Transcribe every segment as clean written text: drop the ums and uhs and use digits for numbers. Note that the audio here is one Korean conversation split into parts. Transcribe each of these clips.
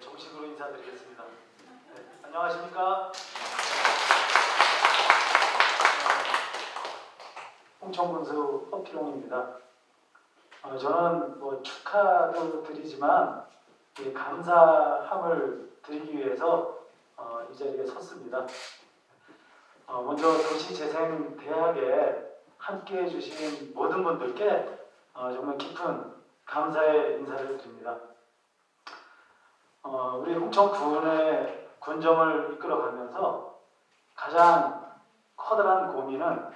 정식으로 인사드리겠습니다. 안녕하십니까? 홍천군수 허필홍입니다. 저는 축하도 드리지만 감사함을 드리기 위해서 이 자리에 섰습니다. 먼저 도시재생대학에 함께해 주신 모든 분들께 정말 깊은 감사의 인사를 드립니다. 우리 홍천군의 군정을 이끌어가면서 가장 커다란 고민은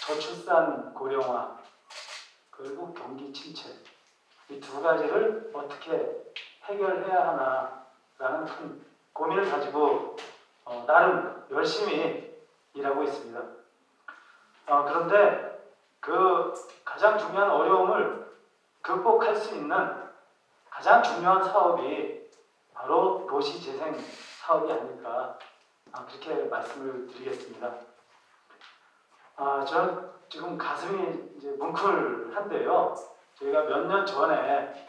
저출산 고령화 그리고 경기 침체 이 두 가지를 어떻게 해결해야 하나라는 큰 고민을 가지고 나름 열심히 일하고 있습니다. 그런데 그 가장 중요한 어려움을 극복할 수 있는 가장 중요한 사업이 바로 도시재생 사업이 아닐까 그렇게 말씀을 드리겠습니다. 저는 지금 가슴이 이제 뭉클한데요. 저희가 몇 년 전에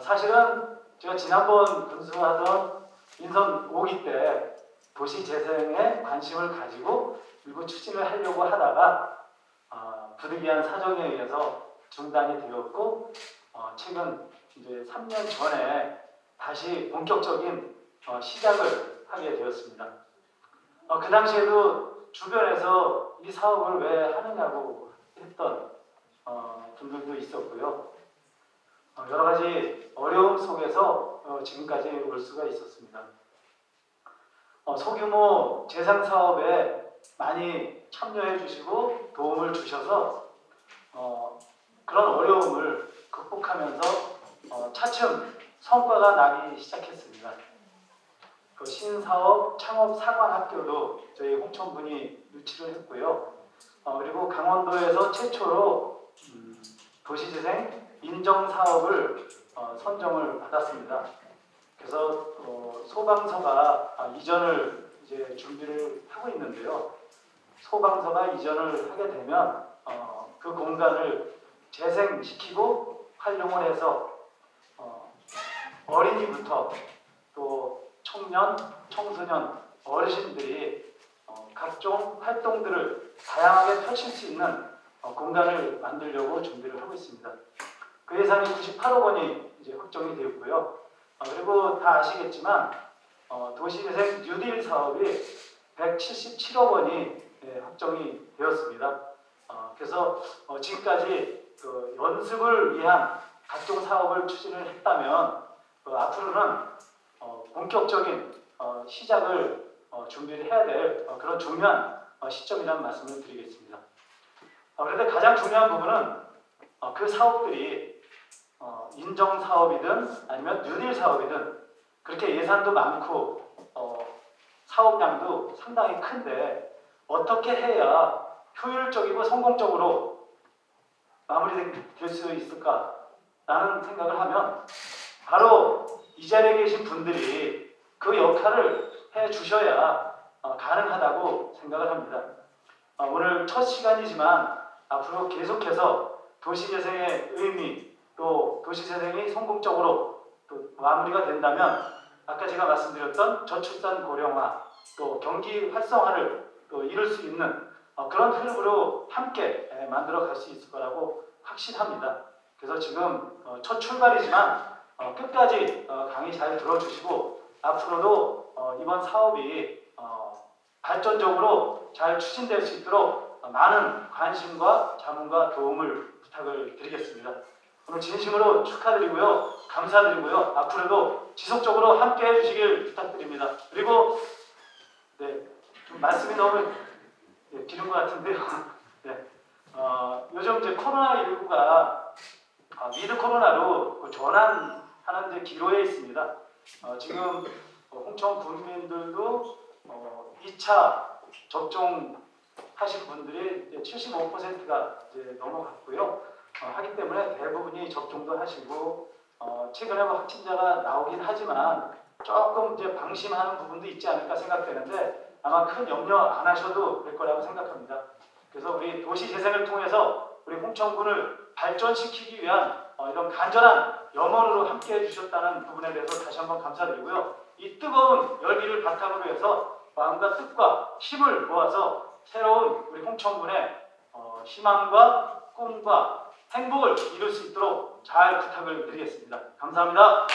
사실은 제가 지난번 군수하던 인선 5기 때 도시재생에 관심을 가지고 일부 추진을 하려고 하다가 부득이한 사정에 의해서 중단이 되었고 최근 이제 3년 전에 다시 본격적인 시작을 하게 되었습니다. 그 당시에도 주변에서 이 사업을 왜 하느냐고 했던 분들도 있었고요. 여러 가지 어려움 속에서 지금까지 올 수가 있었습니다. 소규모 재생 사업에 많이 참여해 주시고 도움을 주셔서 그런 어려움을 극복하면서 차츰 성과가 나기 시작했습니다. 그 신사업 창업 사관학교도 저희 홍천군이 유치를 했고요. 그리고 강원도에서 최초로 도시재생 인정사업을 선정을 받았습니다. 그래서 소방서가 이전을 이제 준비를 하고 있는데요. 소방서가 이전을 하게 되면 그 공간을 재생시키고 활용을 해서 어린이부터 또 청년, 청소년, 어르신들이 각종 활동들을 다양하게 펼칠 수 있는 공간을 만들려고 준비를 하고 있습니다. 그 예산이 98억 원이 이제 확정이 되었고요. 그리고 다 아시겠지만 도시재생 뉴딜 사업이 177억 원이 확정이 되었습니다. 그래서 지금까지 그 연습을 위한 각종 사업을 추진을 했다면 앞으로는 본격적인 시작을 준비를 해야 될 그런 중요한 시점이라는 말씀을 드리겠습니다. 그런데 가장 중요한 부분은 그 사업들이 인정 사업이든 아니면 뉴딜 사업이든 그렇게 예산도 많고 사업량도 상당히 큰데 어떻게 해야 효율적이고 성공적으로 마무리될 수 있을까라는 생각을 하면 바로 이 자리에 계신 분들이 그 역할을 해 주셔야 가능하다고 생각을 합니다. 오늘 첫 시간이지만 앞으로 계속해서 도시재생의 의미 또 도시재생이 성공적으로 또 마무리가 된다면 아까 제가 말씀드렸던 저출산 고령화 또 경기 활성화를 또 이룰 수 있는 그런 흐름으로 함께 만들어 갈 수 있을 거라고 확신합니다. 그래서 지금 첫 출발이지만 끝까지 강의 잘 들어주시고 앞으로도 이번 사업이 발전적으로 잘 추진될 수 있도록 많은 관심과 자문과 도움을 부탁을 드리겠습니다. 오늘 진심으로 축하드리고요. 감사드리고요. 앞으로도 지속적으로 함께 해주시길 부탁드립니다. 그리고 좀 말씀이 너무 길은 것 같은데요. 요즘 이제 코로나19가 위드 코로나로 전환하는 이제 기로에 있습니다. 지금 홍천 국민들도 2차 접종하신 분들이 75%가 이제 넘어갔고요. 하기 때문에 대부분이 접종도 하시고 최근에 확진자가 나오긴 하지만 조금 이제 방심하는 부분도 있지 않을까 생각되는데 아마 큰 염려 안 하셔도 될 거라고 생각합니다. 그래서 우리 도시재생을 통해서 우리 홍천군을 발전시키기 위한 이런 간절한 염원으로 함께해 주셨다는 부분에 대해서 다시 한번 감사드리고요. 이 뜨거운 열기를 바탕으로 해서 마음과 뜻과 힘을 모아서 새로운 우리 홍천군의 희망과 꿈과 행복을 이룰 수 있도록 잘 부탁을 드리겠습니다. 감사합니다.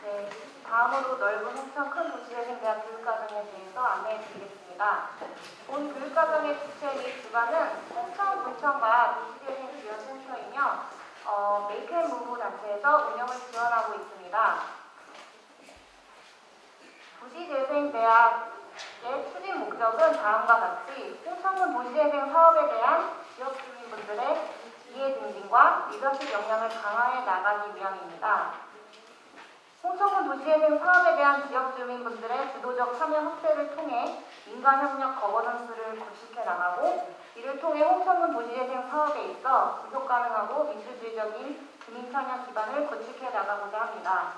네, 다음으로 넓은 홍천 큰 도시재생대학 교육과정에 대해서 안내해 드리겠습니다. 본 교육과정의 주체 및 주관은 홍천, 군청과 도시재생 지원센터이며 메이크앤무브 단체에서 운영을 지원하고 있습니다. 도시재생대학의 추진 목적은 다음과 같이 홍천군 도시재생 사업에 대한 지역 주민분들의 이해 증진과 리더십 역량을 강화해 나가기 위함입니다. 홍천군 도시재생 사업에 대한 지역 주민분들의 주도적 참여 확대를 통해 민간협력 거버넌스를 구축해 나가고, 이를 통해 홍천군 도시재생 사업에 있어 지속 가능하고 민주주의적인 주민 참여 기반을 구축해 나가고자 합니다.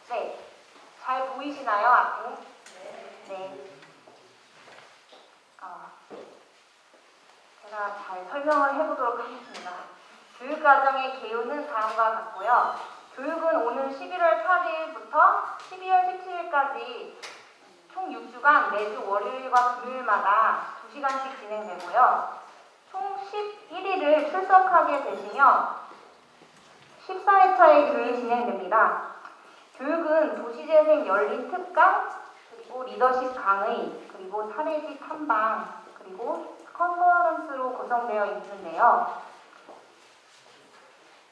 네, 잘 보이시나요, 앞에? 네. 제가 잘 설명을 해보도록 하겠습니다. 교육과정의 개요는 다음과 같고요. 교육은 오는 11월 8일부터 12월 17일까지 총 6주간 매주 월요일과 금요일마다 2시간씩 진행되고요. 총 11일을 출석하게 되시며 14회차의 교육이 진행됩니다. 교육은 도시재생 열린 특강, 그리고 리더십 강의, 그리고 사례지 탐방, 그리고 컨퍼런스로 구성되어 있는데요.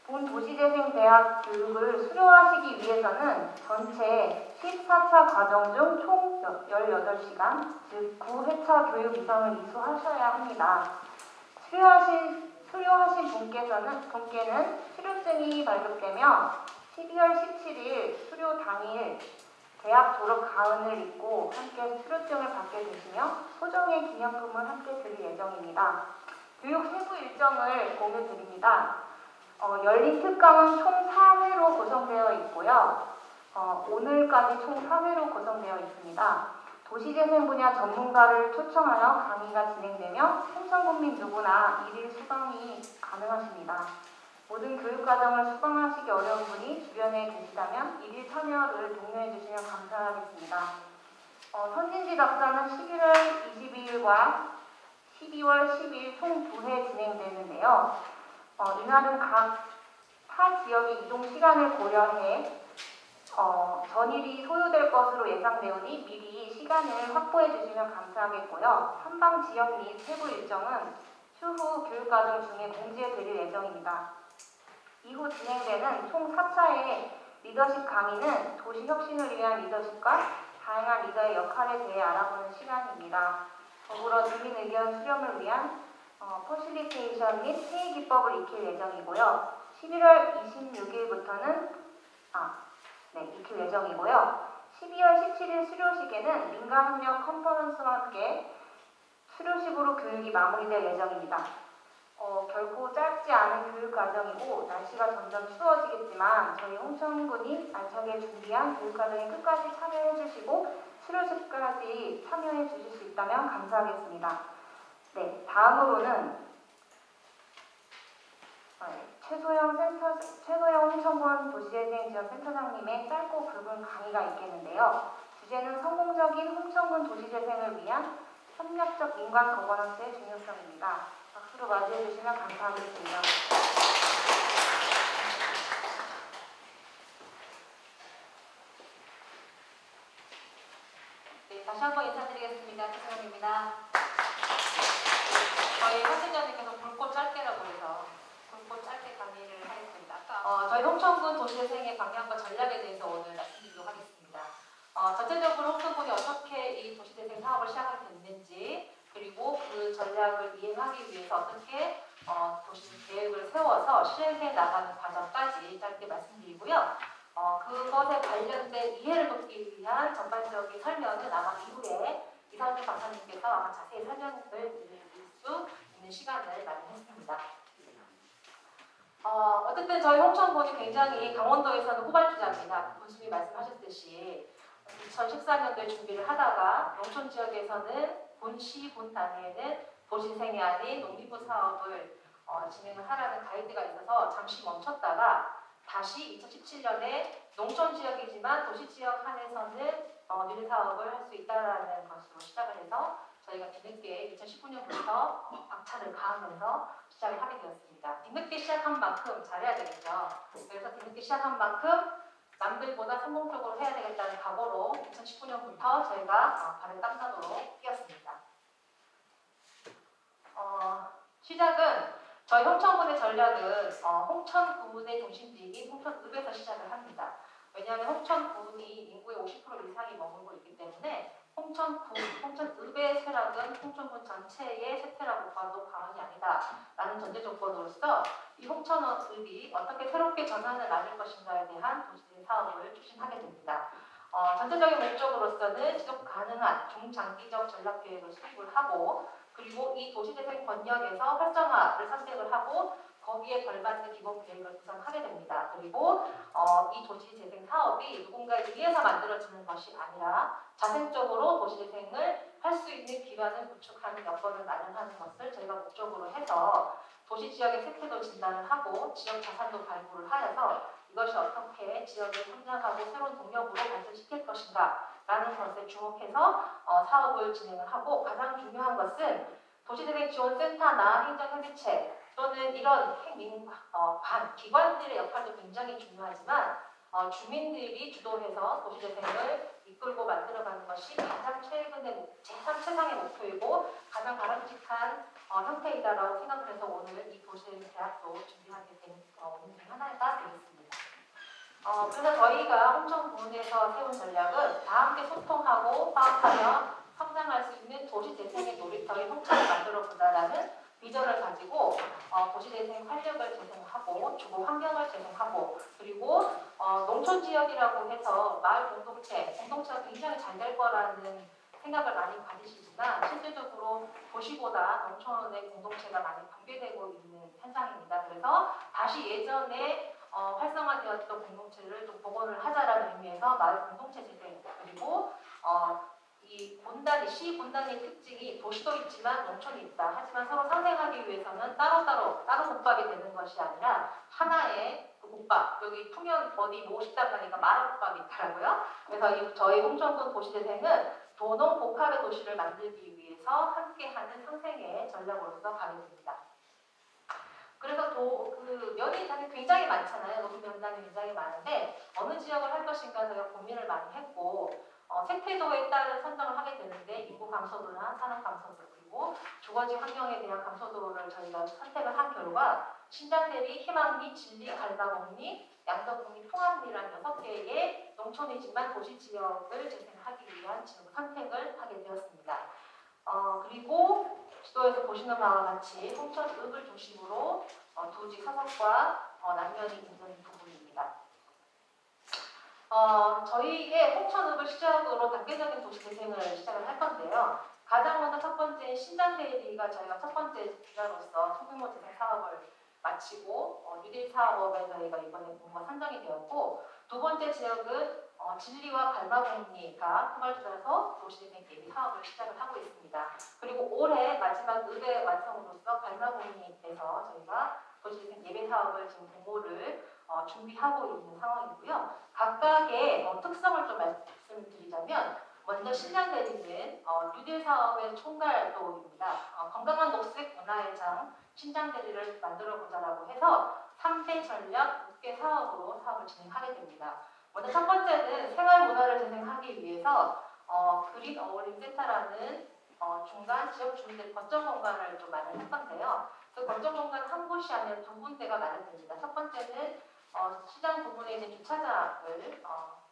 본 도시재생대학 교육을 수료하시기 위해서는 전체 14차 과정 중 총 18시간, 즉 9회차 교육 이상을 이수하셔야 합니다. 수료하신 분께는 수료증이 발급되며 12월 17일 수료 당일 대학 졸업 가운을 입고 함께 수료증을 받게 되시며 소정의 기념품을 함께 드릴 예정입니다. 교육 세부 일정을 공유 드립니다. 열린 특강은 총 4회로 구성되어 있고요. 오늘까지 총 4회로 구성되어 있습니다. 도시재생 분야 전문가를 초청하여 강의가 진행되며 홍천군민 누구나 1일 수강이 가능하십니다. 모든 교육과정을 수강하시기 어려운 분이 주변에 계시다면 1일 참여를 독려해 주시면 감사하겠습니다. 선진지 답사는 11월 22일과 12월 10일 총 2회 진행되는데요. 이날은 각 타 지역의 이동 시간을 고려해 전일이 소요될 것으로 예상되오니 미리 시간을 확보해 주시면 감사하겠고요. 탐방 지역 및 세부 일정은 추후 교육과정 중에 공지해 드릴 예정입니다. 이후 진행되는 총 4차의 리더십 강의는 도시 혁신을 위한 리더십과 다양한 리더의 역할에 대해 알아보는 시간입니다. 더불어 주민 의견 수렴을 위한 퍼실리테이션 및 회의 기법을 익힐 예정이고요. 11월 26일부터는 익힐 예정이고요. 12월 17일 수료식에는 민간협력 컨퍼런스와 함께 수료식으로 교육이 마무리될 예정입니다. 결코 짧지 않은 교육과정이고 날씨가 점점 추워지겠지만 저희 홍천군이 알차게 준비한 교육과정에 끝까지 참여해 주시고 수료식까지 참여해 주실 수 있다면 감사하겠습니다. 네, 다음으로는 최소영 홍천군 도시재생지원센터장님의 짧고 굵은 강의가 있겠는데요. 주제는 성공적인 홍천군 도시재생을 위한 협력적 민간 거버넌스의 중요성입니다. 박수로 맞이해 주시면 감사하겠습니다. 네, 다시 한번 인사드리겠습니다. 최소영입니다. 저희 선생님께서 굵고 짧게라고 해서 굵고 짧게 강의를 하겠습니다. 저희 홍천군 도시재생의 방향과 전략에 대해서 오늘 말씀드리도록 하겠습니다. 전체적으로 홍천군이 어떻게 이 도시재생 사업을 시작하게 됐는지, 그리고 그 전략을 이행하기 위해서 어떻게 도시 계획을 세워서 실행해 나가는 과정까지 짧게 말씀드리고요. 그것에 관련된 이해를 돕기 위한 전반적인 설명은 아마 이후에 이상준 박사님께서 아마 자세히 설명을 드릴 수 있는 시간을 마련했습니다. 어쨌든 저희 홍천군이 굉장히 강원도에서는 후발주자입니다. 군수님이 말씀하셨듯이 2014년도에 준비를 하다가 농촌 지역에서는 군 단위에는 도시재생이 아닌 농림부 사업을 진행을 하라는 가이드가 있어서 잠시 멈췄다가 다시 2017년에 농촌 지역이지만 도시 지역 한에서는 뉴딜 사업을 할 수 있다는 것으로 시작을 해서 저희가 뒤늦게 2019년부터 박차를 가하면서 시작을 하게 되었습니다. 뒤늦게 시작한 만큼 잘해야 되겠죠. 그래서 뒤늦게 시작한 만큼 남들보다 성공적으로 해야 되겠다는 각오로 2019년부터 저희가 발을 땀나도록 뛰었습니다. 시작은 저희 홍천군의 전략은 홍천군의 중심지인 홍천읍에서 시작을 합니다. 왜냐하면 홍천군이 인구의 50% 이상이 머물고 있기 때문에 홍천읍의 쇠락은 홍천군 전체의 쇠퇴라고 봐도 과언이 아니다라는 전제 조건으로서 이 홍천읍이 어떻게 새롭게 전환을 맞을 것인가에 대한 도시재생 사업을 추진하게 됩니다. 전체적인 목적으로서는 지속 가능한 중장기적 전략 계획을 수립을 하고 그리고 이 도시재생 권역에서 활성화를 선택을 하고 거기에 걸맞는 기본 계획을 구성하게 됩니다. 그리고 이 도시재생 사업이 누군가에 의해서 만들어지는 것이 아니라 자생적으로 도시재생을 할 수 있는 기반을 구축하는 여건을 마련하는 것을 저희가 목적으로 해서 도시지역의 세태도 진단을 하고 지역 자산도 발굴을 하여서 이것이 어떻게 지역을 성장하고 새로운 동력으로 발전시킬 것인가 라는 것에 주목해서 사업을 진행을 하고 가장 중요한 것은 도시재생지원센터나 행정협의체 또는 이런 기관들의 역할도 굉장히 중요하지만 주민들이 주도해서 도시재생을 이끌고 만들어가는 것이 가장 최상의 목표이고 가장 바람직한 형태이다라고 생각을 해서 오늘 이 도시재생 대학도 준비하게 된 오늘 중 하나가 되겠습니다. 그래서 저희가 홍천군에서 세운 전략은 다 함께 소통하고 화합하며 성장할 수 있는 도시재생의 놀이터인 홍천을 만들어보자라는 비전을 가지고 도시재생 활력을 재생하고 주거 환경을 재생하고 그리고 농촌 지역이라고 해서 마을 공동체가 굉장히 잘 될 거라는 생각을 많이 가지시지만 실질적으로 도시보다 농촌의 공동체가 많이 붕괴되고 있는 현상입니다. 그래서 다시 예전에 활성화되었던 공동체를 좀 복원을 하자라는 의미에서 마을 공동체 재생 그리고 이 시 분단의 특징이 도시도 있지만 농촌이 있다. 하지만 서로 상생하기 위해서는 따로 국밥이 되는 것이 아니라 하나의 그 국밥. 여기 풍년 어디 모식당 가니까 마라국밥이 있더라고요. 그래서 저희 홍천군 도시재생은 도농복합의 도시를 만들기 위해서 함께하는 상생의 전략으로서 가게 됩니다. 그래서 면이 굉장히 많잖아요. 높은 면단이 굉장히 많은데 어느 지역을 할 것인가 저희가 고민을 많이 했고 생태도에 따른 선정을 하게 되는데 인구 감소도나 산업 감소도 그리고 주거지 환경에 대한 감소도를 저희가 선택을 한 결과 신장대리, 희망리, 진리, 갈마공리, 양덕공리, 풍암리라는 6개의 농촌이지만 도시지역을 재생하기 위한 지역 선택을 하게 되었습니다. 그리고 지도에서 보시는 바와 같이 홍천읍을 중심으로 두지 사석과 남면이 있는 부분입니다. 저희의 홍천읍을 시작으로 단계적인 도시재생을 시작을 할 건데요. 가장 먼저 첫 번째 신장대리가 저희가 첫 번째 주자로서 소규모 재생 사업을 마치고 뉴딜 사업에 저희가 이번에 공모가 선정이 되었고 두 번째 지역은 진리와 갈마공리가 포괄주자로서 도시재생 예비 사업을 시작을 하고 있습니다. 그리고 올해 마지막 읍의 완성으로서 갈마공리에서 저희가 도시재생 예비 사업을 지금 공모를 준비하고 있는 상황이고요. 각각의 특성을 좀 말씀드리자면 먼저 신장대리는 뉴딜 사업의 총괄도입니다. 건강한 녹색 문화의 장 신장대리를 만들어보자라고 해서 3대 전략 6개 사업으로 사업을 진행하게 됩니다. 먼저 첫 번째는 생활문화를 재생하기 위해서 그린 어울림 센터라는 중간 지역 주민들 거점 공간을 좀 마련할 건데요. 그 거점 공간 한 곳이 아니라 두 군데가 마련됩니다. 첫 번째는 시장 부분에 있는 주차장을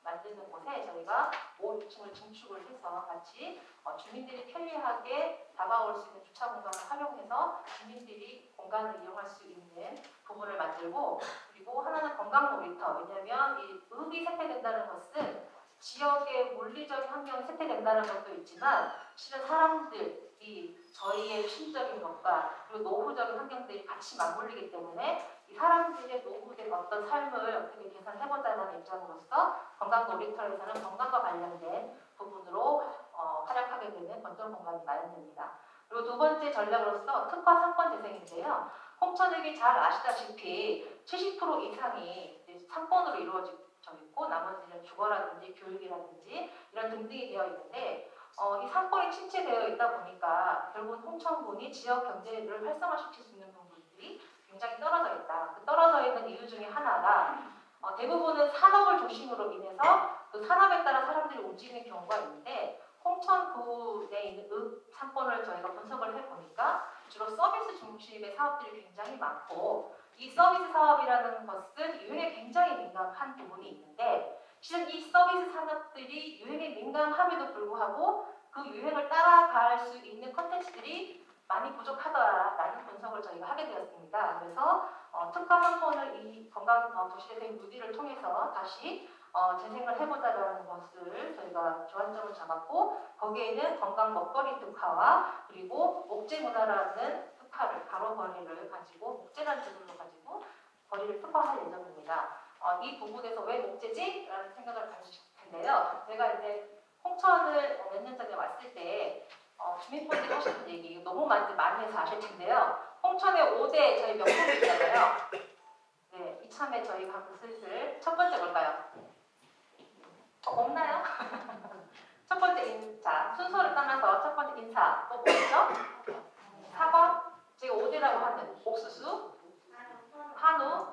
만드는 곳에 저희가 5, 6층을 증축을 해서 같이 주민들이 편리하게 다가올 수 있는 주차 공간을 활용해서 주민들이 공간을 이용할 수 있는 부분을 만들고 그리고 하나는 건강 놀이터. 왜냐하면 이 읍이 쇠퇴된다는 것은 지역의 물리적인 환경이 쇠퇴된다는 것도 있지만 실은 사람들이 저희의 심적인 것과 그리고 노후적인 환경들이 같이 맞물리기 때문에 이 사람들의 노후된 어떤 삶을 어떻게 개선해보자는 입장으로서 건강 놀이터에서는 건강과 관련된 부분으로 활약하게 되는 건설 공간이 마련됩니다. 그리고 두 번째 전략으로서 특화 상권 재생인데요. 홍천역이 잘 아시다시피 70% 이상이 상권으로 이루어져 있고 나머지는 주거라든지 교육이라든지 이런 등등이 되어 있는데 이 상권이 침체되어 있다 보니까 결국 홍천군이 지역 경제를 활성화시킬 수 있는 부분들이 굉장히 떨어져 있다. 그 떨어져 있는 이유 중에 하나가 대부분은 산업을 중심으로 인해서 그 산업에 따라 사람들이 움직이는 경우가 있는데 홍천군에 있는 상권을 저희가 분석을 해보니까 주로 서비스 중심의 사업들이 굉장히 많고 이 서비스 사업이라는 것은 유행에 굉장히 민감한 부분이 있는데 실은 이 서비스 산업들이 유행에 민감함에도 불구하고 그 유행을 따라갈 수 있는 컨텐츠들이 많이 부족하다라는 분석을 저희가 하게 되었습니다. 그래서 특화 상권을 이 건강 도시재생 무디를 통해서 다시 재생을 해보자라는 것을 저희가 주안점을 잡았고 거기에는 건강 먹거리 특화와 그리고 목재 문화라는 특화를 가로 거리를 가지고 목재라는 부분을 가지고 거리를 특화할 예정입니다. 이 부분에서 왜 목재지? 라는 생각을 가지실 텐데요. 제가 이제 홍천을 몇 년 전에 왔을 때 주민분들이 하시는 얘기 너무 많이 해서 아실 텐데요. 홍천의 5대 저희 명품이 있잖아요. 네, 이참에 저희가 한번 슬슬 첫 번째 볼까요? 없나요? 첫 번째 인사, 순서를 따라서 첫 번째 인사 또 뭐였죠? 사과, 제가 5대라고 하는 옥수수, 한우,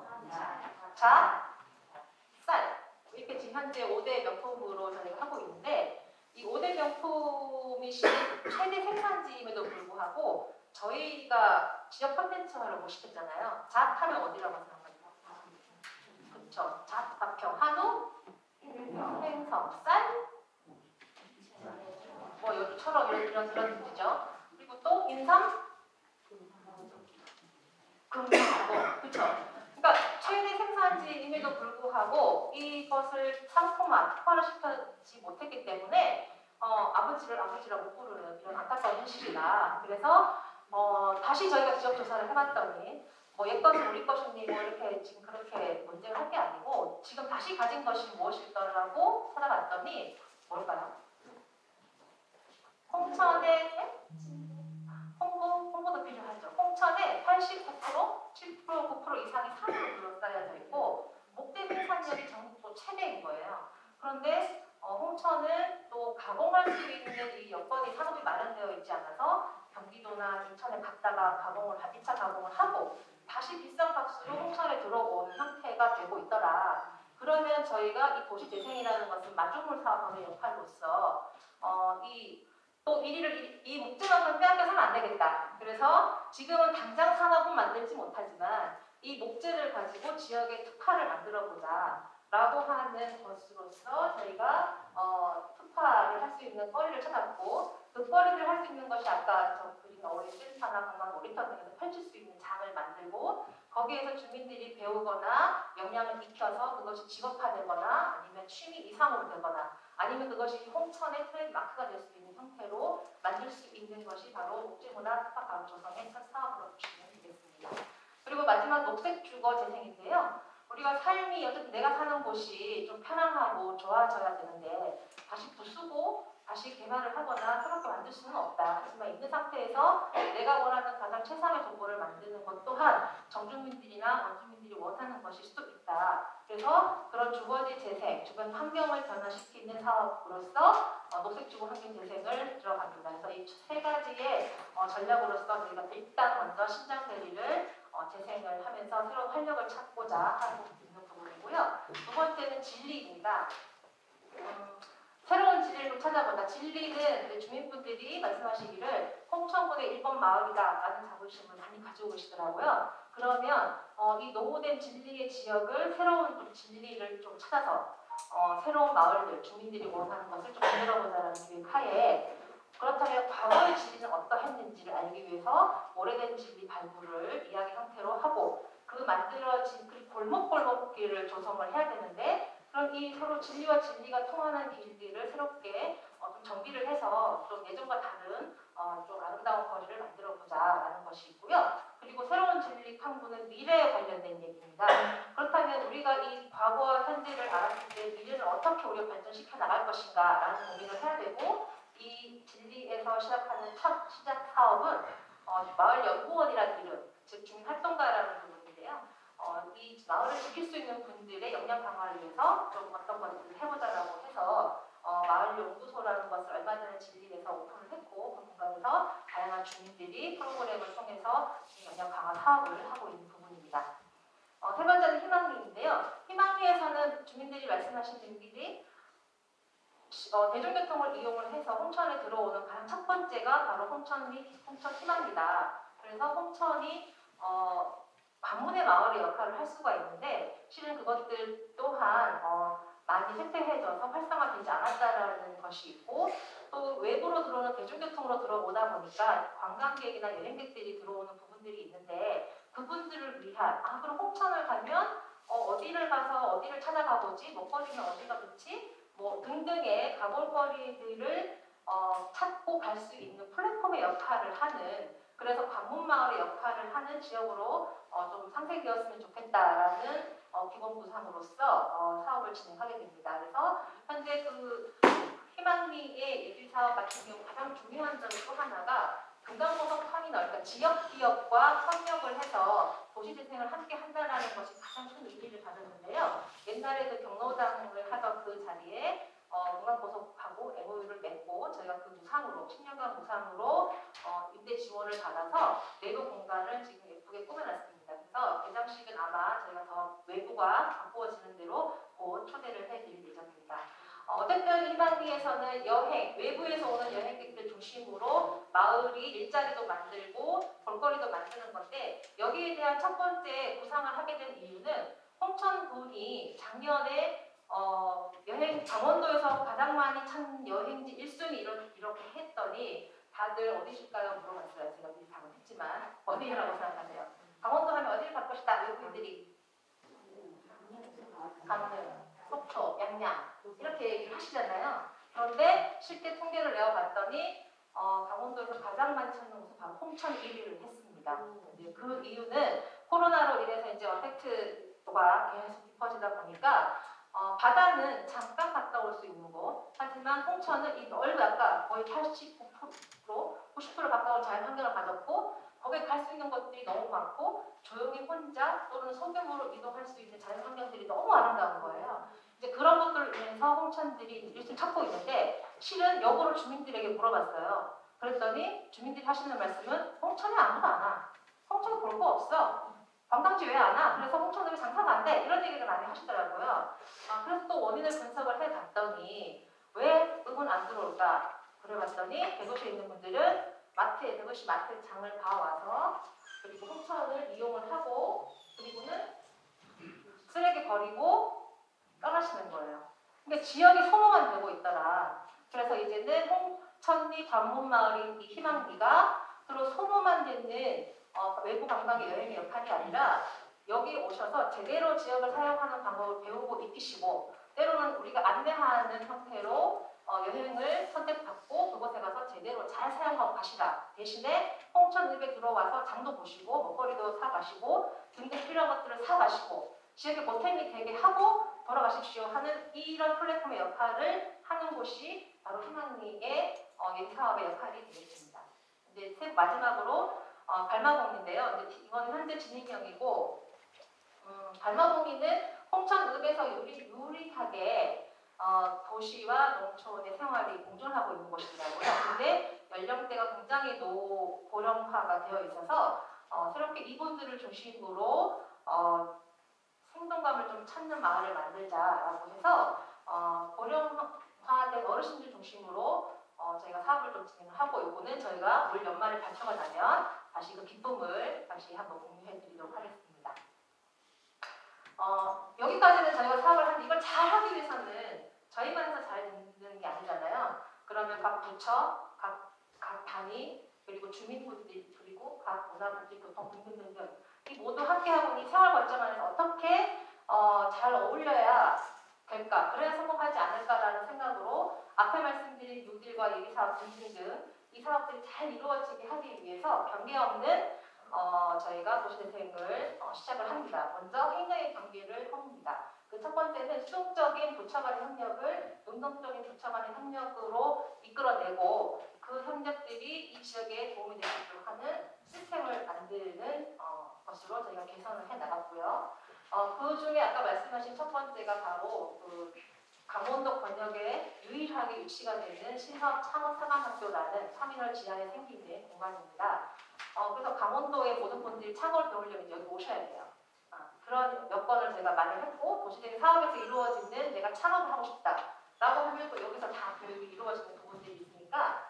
자, 쌀 이렇게 지금 현재 5대 명품으로 저희가 하고 있는데 이 5대 명품이 최대 생산지임에도 불구하고 저희가 지역 콘텐츠화를 못 시켰잖아요. 잣 하면 어디라고 생각하세요? 그렇죠. 잣, 가평, 한우, 행성, 쌀, 뭐 여기처럼 이런 뜻이죠. 그리고 또 인삼, 금하고 그렇죠. 그러니까 최대 생산지임에도 불구하고 이것을 상품화, 특화를 시키지 못했기 때문에 아버지를 못 부르는 이런 안타까운 현실이다. 그래서 다시 저희가 지역 조사를 해봤더니 뭐 옛것은 우리 것이니 뭐 이렇게 지금 그렇게 문제를 할 게 아니고 지금 다시 가진 것이 무엇일까라고 찾아봤더니 뭘까요? 홍천의 홍보도 필요하죠. 홍천의 89%, 7%, 9% 이상이 산으로 둘러싸여져 있고 목재 생산량이 전국도 최대인 거예요. 그런데 홍천은 또 가공할 수 있는 이 여건이 산업이 마련되어 있지 않아서 경기도나 인천에 갔다가 2차 가공을 하고 다시 비싼 값으로 홍천에 들어오는 형태가 되고 있더라. 그러면 저희가 이 도시재생이라는 것은 마중물 사업의 역할로서 이 목재만큼 빼앗겨서는 안 되겠다. 그래서 지금은 당장 산업은 만들지 못하지만 이 목재를 가지고 지역의 특화를 만들어보자 라고 하는 것으로서 저희가 특화를 할 수 있는 거리를 찾았고 그 거리를 할 수 있는 것이 아까 저 그린 어린센터나 건강 놀이터 등에서 펼칠 수 있는 장을 만들고 거기에서 주민들이 배우거나 역량을 익혀서 그것이 직업화되거나 아니면 취미 이상으로 되거나 아니면 그것이 홍천의 트레이드마크가 될 수 있는 형태로 만들 수 있는 것이 바로 목재문화 특화 가구 조성의 첫 사업으로 보시면 되겠습니다. 그리고 마지막 녹색 주거 재생인데요. 우리가 삶이 어쨌든 내가 사는 곳이 좀 편안하고 좋아져야 되는데 다시 부수고 다시 개발을 하거나 새롭게 만들 수는 없다. 하지만 있는 상태에서 내가 원하는 가장 최상의 조건을 만드는 것 또한 정주민들이나 원주민들이 원하는 것일 수도 있다. 그래서 그런 주거지 재생, 주변 환경을 변화시키는 사업으로서 녹색주거 환경 재생을 들어갑니다. 그래서 이 세 가지의 전략으로서 저희가 일단 먼저 신장 대리를 재생을 하면서 새로운 활력을 찾고자 하고 있는 부분이고요. 두 번째는 진리입니다. 새로운 진리를 찾아본다. 진리는 주민분들이 말씀하시기를 홍천군의 1번 마을이다라는 자부심을 많이 가지고 계시더라고요. 그러면 이 노후된 진리의 지역을 새로운 진리를 좀 찾아서 새로운 마을들, 주민들이 원하는 것을 좀 만들어보자라는 계획 하에 그렇다면 과거의 진리는 어떠했는지를 알기 위해서 오래된 진리 발굴을 이야기 형태로 하고 그 만들어진 그 골목골목길을 조성을 해야 되는데 그럼 이 서로 진리와 진리가 통하는 길들을 새롭게 좀 정비를 해서 좀 예전과 다른 좀 아름다운 거리를 만들어 보자라는 것이 있고요. 그리고 그리고 새로운 진리 탐구는 미래에 관련된 얘기입니다. 그렇다면 우리가 이 과거와 현재를 알았을 때 미래를 어떻게 우리가 발전시켜 나갈 것인가라는 고민을 해야 되고, 이 진리에서 시작하는 첫 시작 사업은 마을 연구원이라는 이름, 즉 주민활동가라는 부분인데요. 이 마을을 지킬 수 있는 분들의 역량 강화를 위해서 좀 어떤 것들을 해보자라고 해서 마을 연구소라는 것을 얼마 전에 진리에서 오픈을 했고, 그 공간에서 다양한 주민들이 프로그램을 통해서 역량 강화 사업을 하고 있는 부분입니다. 세 번째는 희망리인데요. 희망리에서는 주민들이 말씀하신 분들이 대중교통을 이용을 해서 홍천에 들어오는 가장 첫 번째가 바로 홍천 희망리다. 그래서 홍천이 관문의 마을의 역할을 할 수가 있는데, 실은 그것들 또한 많이 쇠퇴해져서 활성화되지 않았다라는 것이 있고, 또 외부로 들어오는 대중교통으로 들어오다 보니까 관광객이나 여행객들이 들어오는 부분들이 있는데, 그분들을 위한 그럼 홍천을 가면 어디를 가서 어디를 찾아가보지, 먹거리는 어디가 좋지, 뭐 등등의 가볼거리들을 찾고 갈 수 있는 플랫폼의 역할을 하는, 그래서 관문마을의 역할을 하는 지역으로 좀 상생되었으면 좋겠다라는 기본 구상으로서 사업을 진행하게 됩니다. 그래서 현재 그 희망리의 예bil 사업 같은 경우 가장 중요한 점 또 하나가 금강보석 터미널, 그러니까 지역 기업과 협력을 해서 도시재생을 함께 한다는 것이 가장 큰 의미를 가졌는데요. 옛날에 그 경로당을 하던 그 자리에 금강보석하고 MOU를 맺고 저희가 그 무상으로 10년간 무상으로 임대 지원을 받아서 내부 공간을 지금 예쁘게 꾸며놨습니다. 그래서 개장식은 아마 저희가 더 외부가 바꾸어지는 대로 곧 초대를 해드릴 예정입니다. 어쨌든 희망리에서는 여행, 외부에서 오는 여행객들 중심으로 마을이 일자리도 만들고 볼거리도 만드는 건데, 여기에 대한 첫 번째 구상을 하게 된 이유는 홍천군이 작년에 강원도에서 가장 많이 찾는 여행지 1순위 이렇게 했더니 다들 어디실까요? 물어봤어요. 제가 미리 답은 했지만 어디라고 생각하세요? 강원도 하면 어디를 갈 것이다? 외국인들이 강릉, 속초, 양양 이렇게 얘기를 하시잖아요. 그런데 실제 통계를 내어봤더니 강원도에서 가장 많이 찾는 곳은 바로 홍천 1위를 했습니다. 그 이유는 코로나로 인해서 이제 어택트가 계속 깊어지다 보니까 바다는 잠깐 갔다 올 수 있는 곳, 하지만 홍천은 이 넓은 아까 거의 89%, 90% 가까운 자연 환경을 가졌고, 거기에 갈 수 있는 것들이 너무 많고 조용히 혼자 또는 소규모로 이동할 수 있는 자연 환경들이 너무 아름다운 거예요. 이제 그런 것들을 위해서 홍천들이 일찍 찾고 있는데, 실은 역으로 주민들에게 물어봤어요. 그랬더니 주민들이 하시는 말씀은 홍천에 아무도 안 와. 홍천에 볼 거 없어. 관광지 왜 안 와? 그래서 홍천으로 장사가 안 돼. 이런 얘기를 많이 하시더라고요. 그래서 또 원인을 분석을 해봤더니 왜 응은 안 들어올까? 그래봤더니 대도시에 있는 분들은 대도시 마트에 장을 봐와서, 그리고 홍천을 이용을 하고, 그리고는 쓰레기 버리고 떠나시는 거예요. 근데 지역이 소모만 되고 있더라. 그래서 이제는 홍천리 관문마을인 이 희망리가 서로 소모만 되는 외부 관광의 여행의 역할이 아니라 여기 오셔서 제대로 지역을 사용하는 방법을 배우고 익히시고, 때로는 우리가 안내하는 형태로 여행을 선택받고 그곳에 가서 제대로 잘 사용하고 가시라. 대신에 홍천읍에 들어와서 장도 보시고 먹거리도 사가시고 등등 필요한 것들을 사가시고 지역에 보탬이 되게 하고 돌아가십시오 하는 이런 플랫폼의 역할을 하는 곳이 바로 희망리의 예비사업의 역할이 되겠습니다. 이제 마지막으로 발마봉인데요. 이거는 현재 진행형이고, 발마봉이는 홍천읍에서 유리하게 도시와 농촌의 생활이 공존하고 있는 곳이더라고요. 근데 연령대가 굉장히 고령화가 되어 있어서 새롭게 이분들을 중심으로 생동감을 좀 찾는 마을을 만들자라고 해서 고령화된 어르신들 중심으로 저희가 사업을 좀 진행하고, 요거는 저희가 올 연말에 발표가 나면 다시 그 기쁨을 다시 한번 공유해 드리도록 하겠습니다. 여기까지는 저희가 사업을 하는데, 이걸 잘 하기 위해서는 저희만 해서 잘 되는 게 아니잖아요. 그러면 각 부처, 각 단위, 그리고 주민분들, 그리고 각 문화분들, 교통 등등등등 이 모두 함께하고 이 생활 발전에서 어떻게 잘 어울려야 될까, 그래야 성공하지 않을까라는 생각으로 앞에 말씀드린 뉴딜과 예비사업 등등등 이 사업들이 잘 이루어지게 하기 위해서 경계 없는 저희가 도시재생을 시작을 합니다. 먼저 행정의 경계를 허뭅니다. 그 첫 번째는 수동적인 도처 간의 협력을 능동적인 도처 간의 협력으로 이끌어내고 그 협력들이 이 지역에 도움이 되도록 하는 시스템을 만드는 것으로 저희가 개선을 해 나갔고요. 그 중에 아까 말씀하신 첫 번째가 바로 그 강원도 권역에 유일하게 위치가 되는 신협창업사관학교라는 터미널 지하에 생기는 공간입니다. 그래서 강원도의 모든 분들이 창업을 배우려면 여기 오셔야 돼요. 그런 여건을 제가 마련했고 도시재생 사업에서 이루어지는 내가 창업을 하고 싶다라고 하면 또 여기서 다 교육이 이루어지는 부분들이 있으니까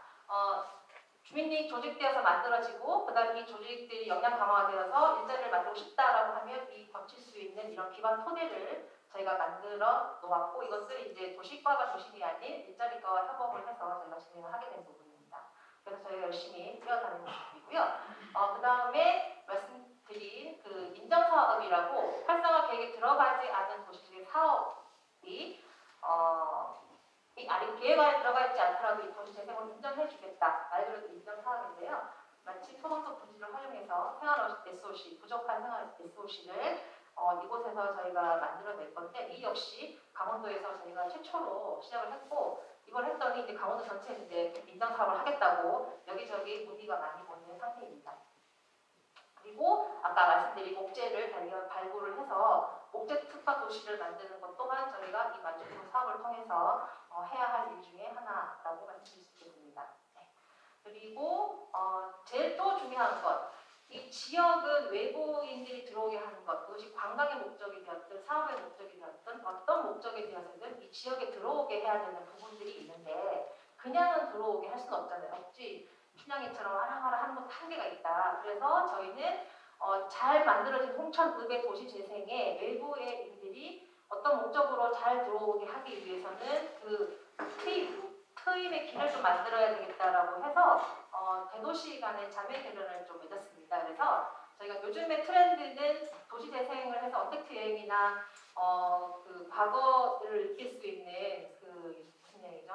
주민이 조직되어서 만들어지고 그다음 이 조직들이 역량 강화되어서 일자리를 만들고 싶다라고 하면 이 거칠 수 있는 이런 기반 토대를 저희가 만들어 놓았고 이것을 이제 도시과가 중심이 아닌 일자리과와 협업을 해서 저희가 진행을 하게 된 부분입니다. 그래서 저희가 열심히 뛰어다니는 모습이고요. 그 다음에 말씀드린 그 인정사업이라고 활성화 계획에 들어가지 않은 도시재생 사업이 아니 계획안에 들어가 있지 않더라도 이 도시재생을 인정해주겠다. 말 그대로 인정사업인데요. 마치 토목적 부지를 활용해서 생활 SOC, 부족한 생활 SOC를 이곳에서 저희가 만들어낼 건데 이 역시 강원도에서 저희가 최초로 시작을 했고 이걸 했더니 이제 강원도 전체에 이제 인정사업을 하겠다고 여기저기 문의가 많이 오는 상태입니다. 그리고 아까 말씀드린 목재를 발굴을 해서 목재 특화 도시를 만드는 것 또한 저희가 이 만족도 사업을 통해서 해야 할 일 중에 하나라고 말씀드릴 수 있겠습니다. 네. 그리고 제일 또 중요한 것, 이 지역은 외부인들이 들어오게 하는 것, 그것이 관광의 목적이 되었든 사업의 목적이 되었든 어떤 목적이 되었든 이 지역에 들어오게 해야 되는 부분들이 있는데 그냥은 들어오게 할 수는 없잖아요. 없지. 춘향이처럼 하나하나 하는 것도 한계가 있다. 그래서 저희는 잘 만들어진 홍천읍의 도시재생에 외부의 인들이 어떤 목적으로 잘 들어오게 하기 위해서는 그 트임의 길을 좀 만들어야 되겠다라고 해서 대도시 간의 자매 결연을 좀 맺었습니다. 그래서 저희가 요즘의 트렌드는 도시재생을 해서 언택트 여행이나 그 과거를 느낄 수 있는 그 무슨 여행이죠?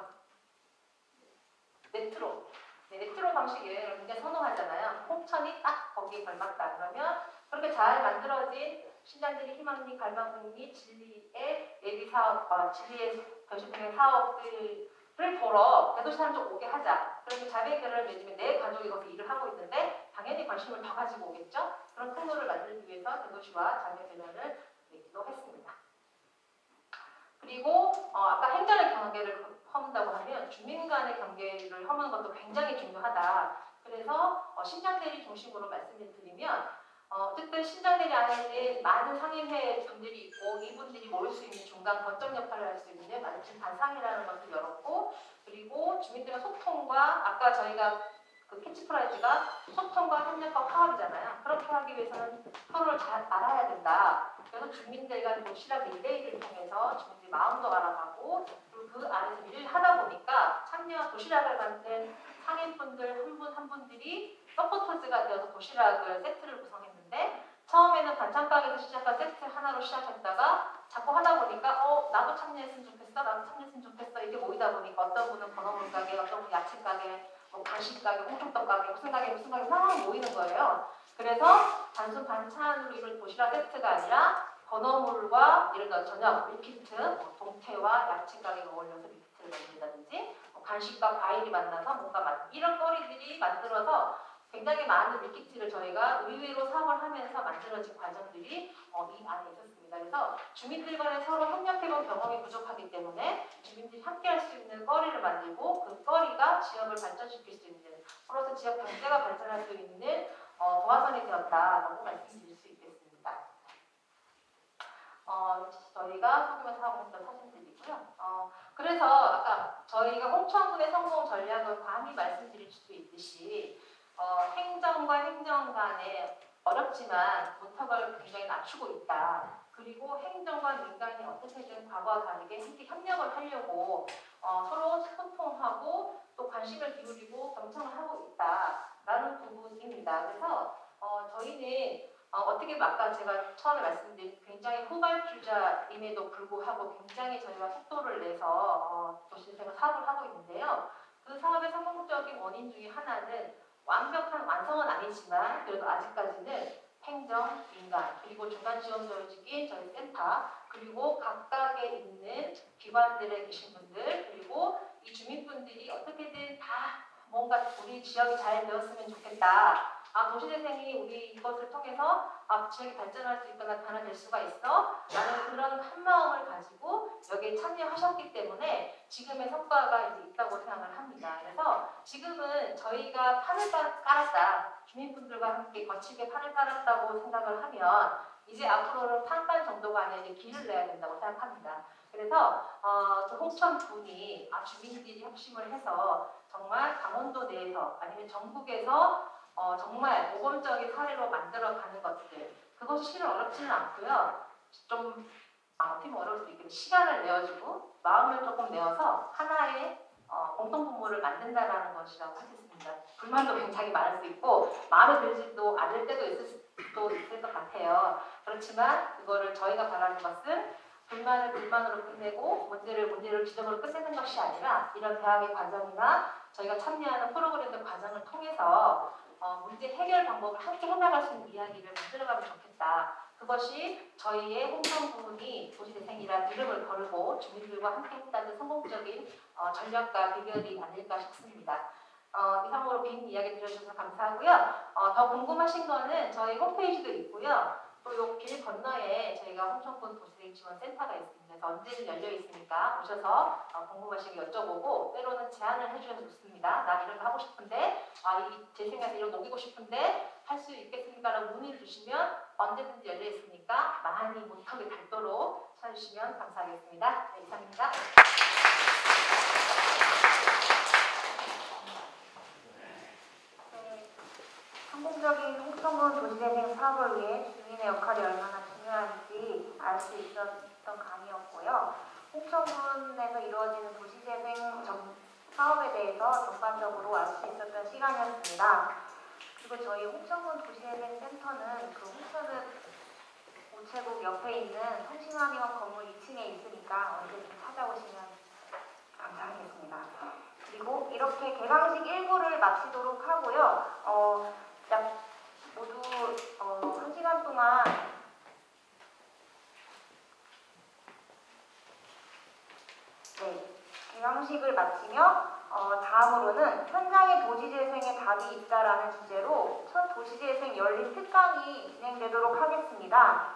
레트로. 네, 레트로 방식 여행을 굉장히 선호하잖아요. 홍천이 딱 거기에 걸맞다. 그러면 그렇게 잘 만들어진 신장들이 희망리, 갈망리, 진리의 예비 사업, 진리의 도시재생 사업들을 보러 대도시 사람 좀 오게 하자. 그렇게 자매결을 맺으면 내 가족이 거기서 일을 하고 있는데 당연히 관심을 더 가지고 오겠죠. 그런 통로를 만들기 위해서 대도시와 자매결을 맺기도 했습니다. 그리고 아까 행정의 경계를 허문다고 하면 주민 간의 경계를 허무는 것도 굉장히 중요하다. 그래서 신장대리 중심으로 말씀을 드리면 어쨌든 신장대리 안에는 많은 상인회 분들이 있고 이분들이 모일 수 있는 중간 거점 역할을 할 수 있는데 마침 반상이라는 것을 열었고 그리고 주민들과 소통과 아까 저희가 그 캐치프라이즈가 소통과 협력과 화합이잖아요. 그렇게 하기 위해서는 서로를 잘 알아야 된다. 그래서 주민들과 도시락 릴레이를 통해서 주민들의 마음도 알아가고 그리고 그 안에서 일을 하다 보니까 참여 도시락을 만든 상인분들 한 분 한 분들이 서포터즈가 되어서 도시락을 세트를 구성했는데 처음에는 반찬 가게에서 시작한 세트 하나로 시작했다가 자꾸 하다 보니까 나도 참여했으면 좋겠어, 나도 참여했으면 좋겠어 이렇게 모이다 보니까 어떤 분은 건어물 가게, 어떤 분은 야채 가게, 뭐 간식 가게, 홍통떡 가게, 무슨 가게 막 모이는 거예요. 그래서 단순 반찬으로 이룬 도시락 세트가 아니라 건어물과 예를 들어 저녁 밀키트, 동태와 야채 가게가 어울려서 밀키트를 만든다든지 간식과 과일이 만나서 뭔가 이런 거리들이 만들어서 굉장히 많은 밀키트를 저희가 의외로 사업을 하면서 만들어진 과정들이 이 안에 있었습니다. 그래서 주민들 간에 서로 협력해본 경험이 부족하기 때문에 주민들이 함께할 수 있는 거리를 만들고 그 거리가 지역을 발전시킬 수 있는 그래서 지역 경제가 발전할 수 있는 도화선이 되었다라고 말씀드릴 수 있겠습니다. 저희가 소규모 사업을 했던 사진들이고요. 그래서 아까 저희가 홍천군의 성공 전략을 감히 말씀드릴 수도 있듯이 행정과 행정 간에 어렵지만 문턱을 굉장히 낮추고 있다. 그리고 행정과 민간이 어떻게든 과거와 다르게 함께 협력을 하려고 서로 소통하고 또 관심을 기울이고 경청을 하고 있다라는 부분입니다. 그래서 저희는 어떻게 아까 제가 처음에 말씀드린 굉장히 후발주자임에도 불구하고 굉장히 저희가 속도를 내서 도시재생 사업을 하고 있는데요. 그 사업의 성공적인 원인 중에 하나는 완벽한 완성은 아니지만 그래도 아직까지는 행정, 민간, 그리고 중간지원조직인 저희 센터, 그리고 각각에 있는 기관들에 계신 분들, 그리고 이 주민분들이 어떻게든 다 뭔가 우리 지역이 잘 되었으면 좋겠다. 도시재생이 우리 이것을 통해서 지역이 발전할 수 있거나 변화될 수가 있어 라는 그런 한 마음을 가지고 여기에 참여하셨기 때문에 지금의 성과가 이제 있다고 생각을 합니다. 그래서 지금은 저희가 판을 깔았다, 주민분들과 함께 거치게 판을 깔았다고 생각을 하면 이제 앞으로는 판단 정도가 아니라 이제 길을 내야 된다고 생각합니다. 그래서 홍천군이 주민들이 협심을 해서 정말 강원도 내에서 아니면 전국에서 정말 모범적인 사례로 만들어가는 것들, 그것이 실은 어렵지는 않고요. 좀 어떻게 보면 어려울 수도 있겠는데 시간을 내어주고 마음을 조금 내어서 하나의 공통분모를 만든다는 것이라고 할 수 있습니다. 불만도 굉장히 많을 수 있고 마음에 들지도 않을 때도 있을 것 같아요. 그렇지만 그거를 저희가 바라는 것은 불만을 불만으로 끝내고 문제를 지점으로 끝내는 것이 아니라 이런 대학의 과정이나 저희가 참여하는 프로그램들 과정을 통해서 문제 해결 방법을 함께 해나갈 수 있는 이야기를 만들어가면 좋겠다. 그것이 저희의 홍천군이 도시재생이라는 이름을 걸고 주민들과 함께 했다는 성공적인 전략과 비결이 아닐까 싶습니다. 이상으로 긴 이야기 들어주셔서 감사하고요. 더 궁금하신 거는 저희 홈페이지도 있고요. 또 요 길 건너에 저희가 홍천군 도시재생 지원센터가 있습니다. 그래서 언제든 열려 있으니까 오셔서 궁금하신 거 여쭤보고 때로는 제안을 해주셔도 좋습니다. 나 이런 거 하고 싶은데 이 재생에서 이런 거 옮기고 싶은데 할 수 있겠습니까라고 문의를 주시면 언제든지 열려 있으니까 많이 문턱이 닳도록 찾아주시면 감사하겠습니다. 네, 이상입니다. 성공적인 홍천군 도시재생 사업을 위해 주민의 역할이 얼마나 중요한지 알 수 있었던 강의였고요. 홍천군에서 이루어지는 도시재생 사업에 대해서 전반적으로 알 수 있었던 시간이었습니다. 그리고 저희 홍천군 도시재생 센터는 그 홍천읍 우체국 옆에 있는 성심환의원 건물 2층에 있으니까 언제든 찾아오시면 감사하겠습니다. 그리고 이렇게 개강식 1부를 마치도록 하고요. 모두 1시간 동안 개강식을 마치며 다음으로는 현장의 도시재생에 답이 있다라는 주제로 첫 도시재생 열린 특강이 진행되도록 하겠습니다.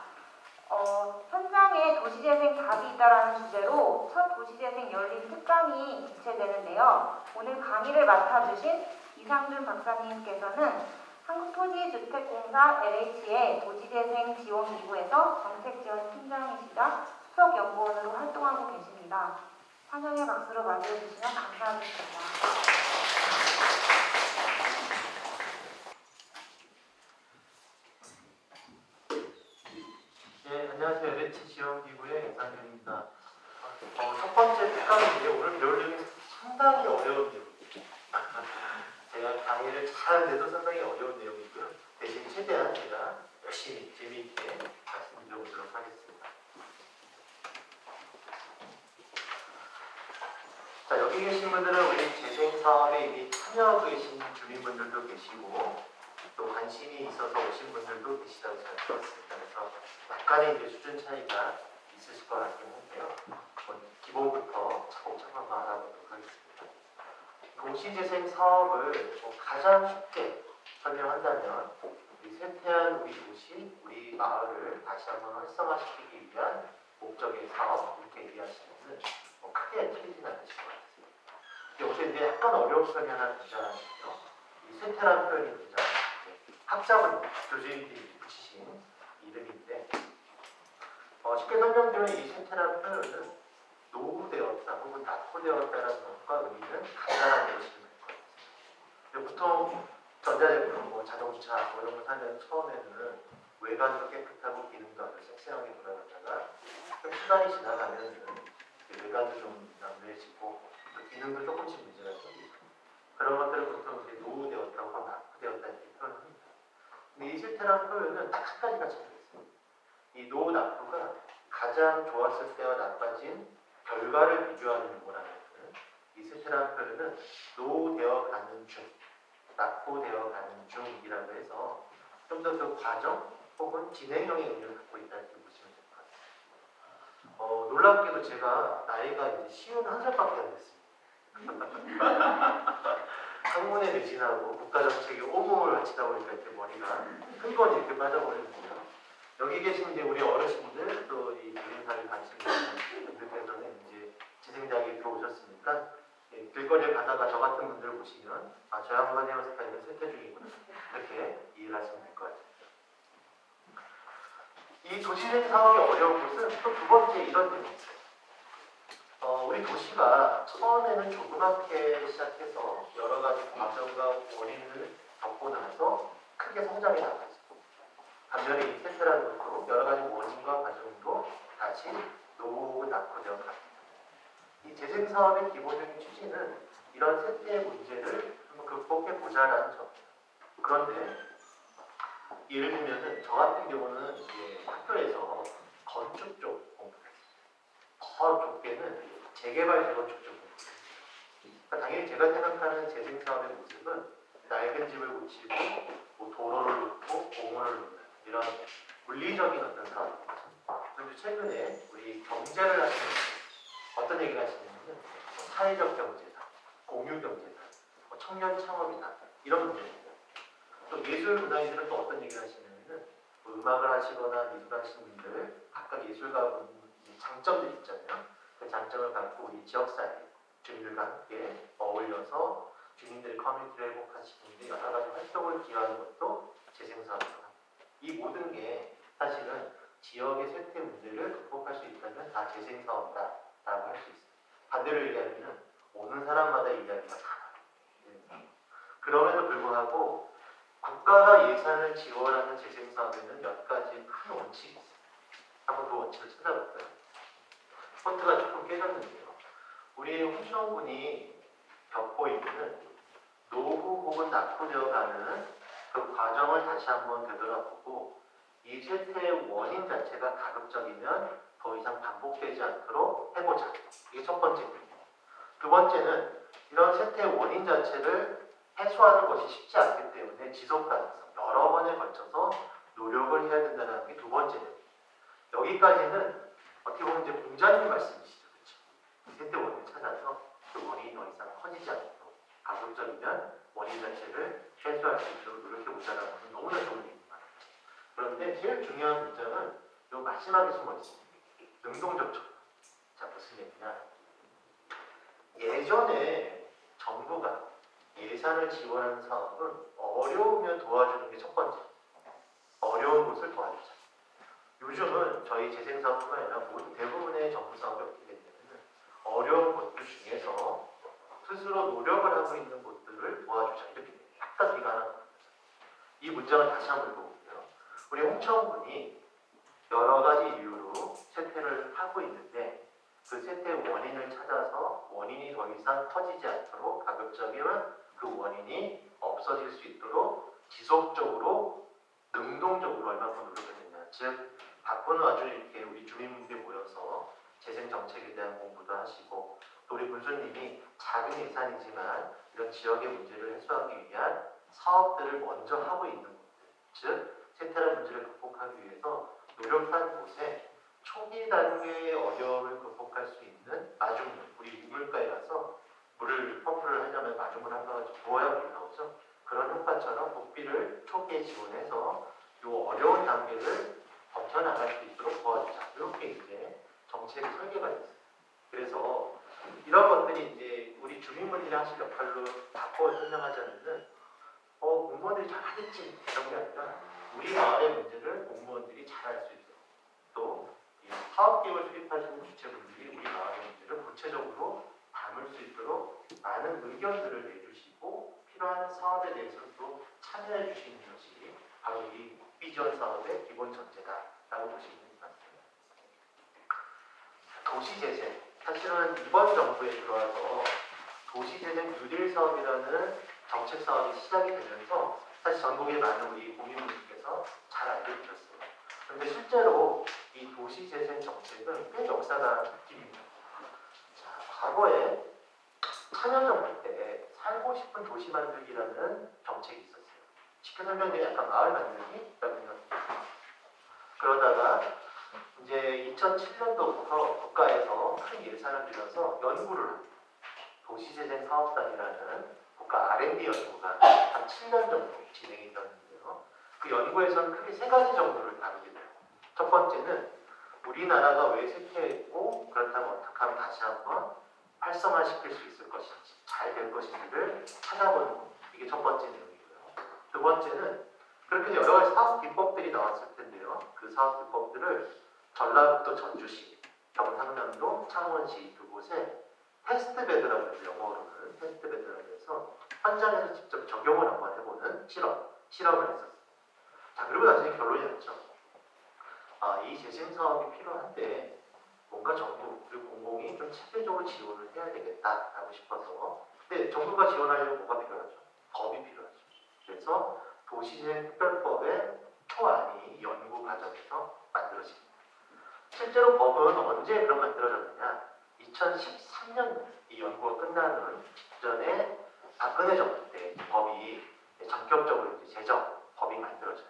현장에 도시재생 답이 있다라는 주제로 첫 도시재생 열린 특강이 개최되는데요. 오늘 강의를 맡아주신 이상준 박사님께서는 한국토지주택공사 LH의 도시재생 지원기구에서 정책지원팀장이시자 수석연구원으로 활동하고 계십니다. 환영의 박수로 맞이해주시면 감사하겠습니다. 네, 안녕하세요. LH 지원기구의 이상준입니다. 첫 번째 특강인데 오늘 배울 내용이 상당히 어려운 내용입니다. 제가 강의를 잘하는데도 상당히 어려운 내용이고요. 대신 최대한 제가 열심히 재미있게 말씀드려보도록 하겠습니다. 자, 여기 계신 분들은 우리 재생사업에 이미 참여하고 계신 주민분들도 계시고 또 관심이 있어서 오신 분들도 계시다고 잘 들었습니다. 그래서 약간의 이제 수준 차이가 있으실 것 같긴 한데요. 기본부터 차곡차곡 알아보도록 하겠습니다. 도시재생 사업을 가장 쉽게 설명한다면 우리 쇠퇴한 우리 도시, 우리 마을을 다시 한번 활성화시키기 위한 목적의 사업 이렇게 얘기하시면은 크게 틀리진 않으실 것 같습니다. 여기서 이제 약간 어려운 표현이 하나 등장하는데요. 이 쇠퇴라는 표현이 등장하는데 학자분 교수님들이 붙이신 이름인데 쉽게 설명드리면 이 쇠퇴라는 표현은 노후되었다 혹은 낙후되었다라는 것과 의미는 같다라는 것이 있거든요. 보통 전자제품, 자동차 이런 거 사면 처음에는 외관도 깨끗하고 기능도 아주 섹시하게 돌아가다가 좀 시간이 지나가면 외관도 좀 남루해지고 기능도 조금씩 문제가 생기고 그런 것들을 보통 이제 노후되었다고 하고 낙후되었다 이렇게 표현합니다. 근데 이 쇠퇴라는 표현은 딱 한 가지가 차이있습니다. 이 노후 낙후가 가장 좋았을 때와 나빠진 결과를 비교하는 용어라면 이 쇠퇴라는 표현은 노후되어 가는 중 낙후되어 가는 중이라고 해서 좀 더 그 과정 혹은 진행형의 의미를 갖고 있다는 게 보시면 될 것 같아요. 놀랍게도 제가 나이가 이제 51살밖에 안 됐습니다. 학문에 매진하고 국가정책에 온몸을 바치다 보니까 이렇게 머리가 끈건이 이렇게 빠져버리는데요. 여기 계신 이제 우리 어르신들 또 이 재생사를 관심 있는 분들께서는 이제 재생대학에 들어오셨으니까 길거리에 가다가 저 같은 분들을 보시면 아, 저 양반 헤어스타일은 세태 중이구나 이렇게 이해를 하시면 될 것 같아요. 이 도시재생 사업이 어려운 것은 또 두 번째 이런 점이 있어요. 우리 도시가 처음에는 조그맣게 시작해서 여러 가지 과정과 원인을 겪고 나서 크게 성장해 나가죠. 반면에 이 세태라는 것도 여러 가지 원인과 과정으로 다시 노후가 낙후되어 갑니다. 이 재생사업의 기본적인 취지는 이런 세태의 문제를 한번 극복해 보자라는 점. 그런데 예를 들면은 저 같은 경우는 이제 학교에서 건축 쪽 공부를 했어요. 더 좁게는 재개발 재건축 쪽 공부를 그러니까 당연히 제가 생각하는 재생사업의 모습은 낡은 집을 고치고 뭐 도로를 놓고 공원을 놓는 이런 물리적인 어떤 사업입니다. 그런데 최근에 우리 경제를 하시는 분들 어떤 얘기를 하시냐면 사회적 경제다, 공유 경제다, 청년 창업이다 이런 문제입니다. 또 예술 문화인들은 또 어떤 얘기를 하시냐면은 뭐 음악을 하시거나 미술 하시는 분들 각각 예술가 장점들이 있잖아요. 그 장점을 갖고 우리 지역사회 주민들과 함께 어울려서 주민들의 커뮤니티를 회복하시는 데 여러 가지 활동을 기여하는 것도 재생사업입니다. 이 모든 게 사실은 지역의 쇠퇴 문제를 극복할 수 있다면 다 재생사업이다 라고 할 수 있습니다. 반대로 얘기하면 오는 사람마다 이야기가 달라요. 그럼에도 불구하고 국가가 예산을 지원하는 재생사업에는 몇 가지 큰 원칙이 있어요. 한번 그 원칙을 찾아볼까요? 폰트가 조금 깨졌는데요. 우리 홍천군이 겪고 있는 노후 혹은 낙후되어가는 그 과정을 다시 한번 되돌아보고 이 쇠퇴의 원인 자체가 가급적이면 더 이상 반복되지 않도록 해보자. 이게 첫 번째입니다. 두 번째는 이런 쇠퇴의 원인 자체를 해소하는 것이 쉽지 않기 때문에 지속 가능성, 여러 번에 걸쳐서 노력을 해야 된다는 게 두 번째입니다. 여기까지는 어떻게 보면 이제 공자님 말씀이시죠. 그렇죠? 쇠퇴 원인을 찾아서 그 원인이 더 이상 커지지 않도록 가급적이면 원인 자체를 해소할 수 있도록 노력해보자라는 것은 너무나 좋은 얘기입니다. 그런데 제일 중요한 문장은 이 마지막에 숨어 있습니다. 능동접촉. 자, 무슨 얘기냐? 예전에 정부가 예산을 지원하는 사업은 어려우면 도와주는 게 첫 번째. 어려운 곳을 도와주자. 요즘은 저희 재생사업뿐만 아니라 모든 대부분의 정부 사업이 어떻게 되냐면 어려운 곳들 중에서 스스로 노력을 하고 있는 곳들을 도와주자. 이렇게 약간 비관하는 겁니다. 이 문장을 다시 한번 읽어볼게요. 우리 홍천군이 여러 가지 이유로 쇠퇴를 하고 있는데 그 쇠퇴의 원인을 찾아서 원인이 더 이상 커지지 않도록 가급적이면 그 원인이 없어질 수 있도록 지속적으로 능동적으로 얼마큼 노력했느냐. 즉 바쁜 와중에 이렇게 우리 주민분들이 모여서 재생정책에 대한 공부도 하시고 또 우리 군수님이 작은 예산이지만 이런 지역의 문제를 해소하기 위한 사업들을 먼저 하고 있는 곳들, 즉 쇠퇴라는 문제를 극복하기 위해서 노력한 곳에 초기 단계의 어려움을 극복할 수 있는 마중물, 우리 우물가에 가서 물을 펌프를 하려면 마중물 한 가지 부어야 물이 나오죠. 그런 효과처럼 복비를 초기에 지원해서 이 어려운 단계를 버텨나갈 수 있도록 도와주자. 이렇게 이제 정책이 설계가 됐어요. 그래서 이런 것들이 이제 우리 주민분들이 하실 역할로 바꿔 설명하자면은 공무원들이 잘하겠지 이런 게 아니라 우리 마을의 문제를 공무원들이 잘 알 수 있도록 또 사업계획을 수립하시는 주체분들이 우리 마을의 문제를 구체적으로 담을 수 있도록 많은 의견들을 내주시고 필요한 사업에 대해서는 또 참여해 주시는 것이 바로 이 국비지원 사업의 기본 전제다라고 보시면 될 것 같습니다. 도시재생, 사실은 이번 정부에 들어와서 도시재생 뉴딜 사업이라는 정책 사업이 시작이 되면서 사실 전국의 많은 우리 국민분들께서 잘 알고 계셨어요. 그런데 실제로 이 도시재생 정책은 꽤 역사가 깊습니다. 자, 과거에 참여정부 때 살고 싶은 도시 만들기라는 정책이 있었어요. 쉽게 설명드리면 약간 마을 만들기라고 생각합니다. 그러다가 이제 2007년도부터 국가에서 큰 예산을 들여서 연구를 합니다. 도시재생 사업단이라는 국가 R&D 연구가 한 7년 정도 진행이 되었는데요. 그 연구에서는 크게 세 가지 정도를 다루게 돼요. 첫 번째는 우리나라가 왜 쇠퇴했고 그렇다면 어떻게 하면 다시 한번 활성화시킬 수 있을 것인지 잘 될 것인지를 찾아보는 것. 이게 첫 번째 내용이고요. 두 번째는 그렇게 여러 가지 사업 기법들이 나왔을 텐데요. 그 사업 기법들을 전라북도 전주시, 경상남도 창원시 두 곳에 테스트베드라고 해서 영어로는 테스트베드라고 해서 현장에서 직접 적용을 한번 해보는 실험을 했었어요. 자, 그리고 나중에 결론이 났죠. 이 재생 사업이 필요한데 뭔가 정부 그리고 공공이 좀 체계적으로 지원을 해야 되겠다라고 싶어서 근데 정부가 지원하려면 뭐가 필요하죠? 법이 필요하죠. 그래서 도시재생특별법의 초안이 연구 과정에서 만들어집니다. 실제로 법은 언제 그럼 만들어졌느냐? 2013년 이 연구가 끝나는 직전에 박근혜 정부 때 법이 전격적으로 이제 법이 만들어져요.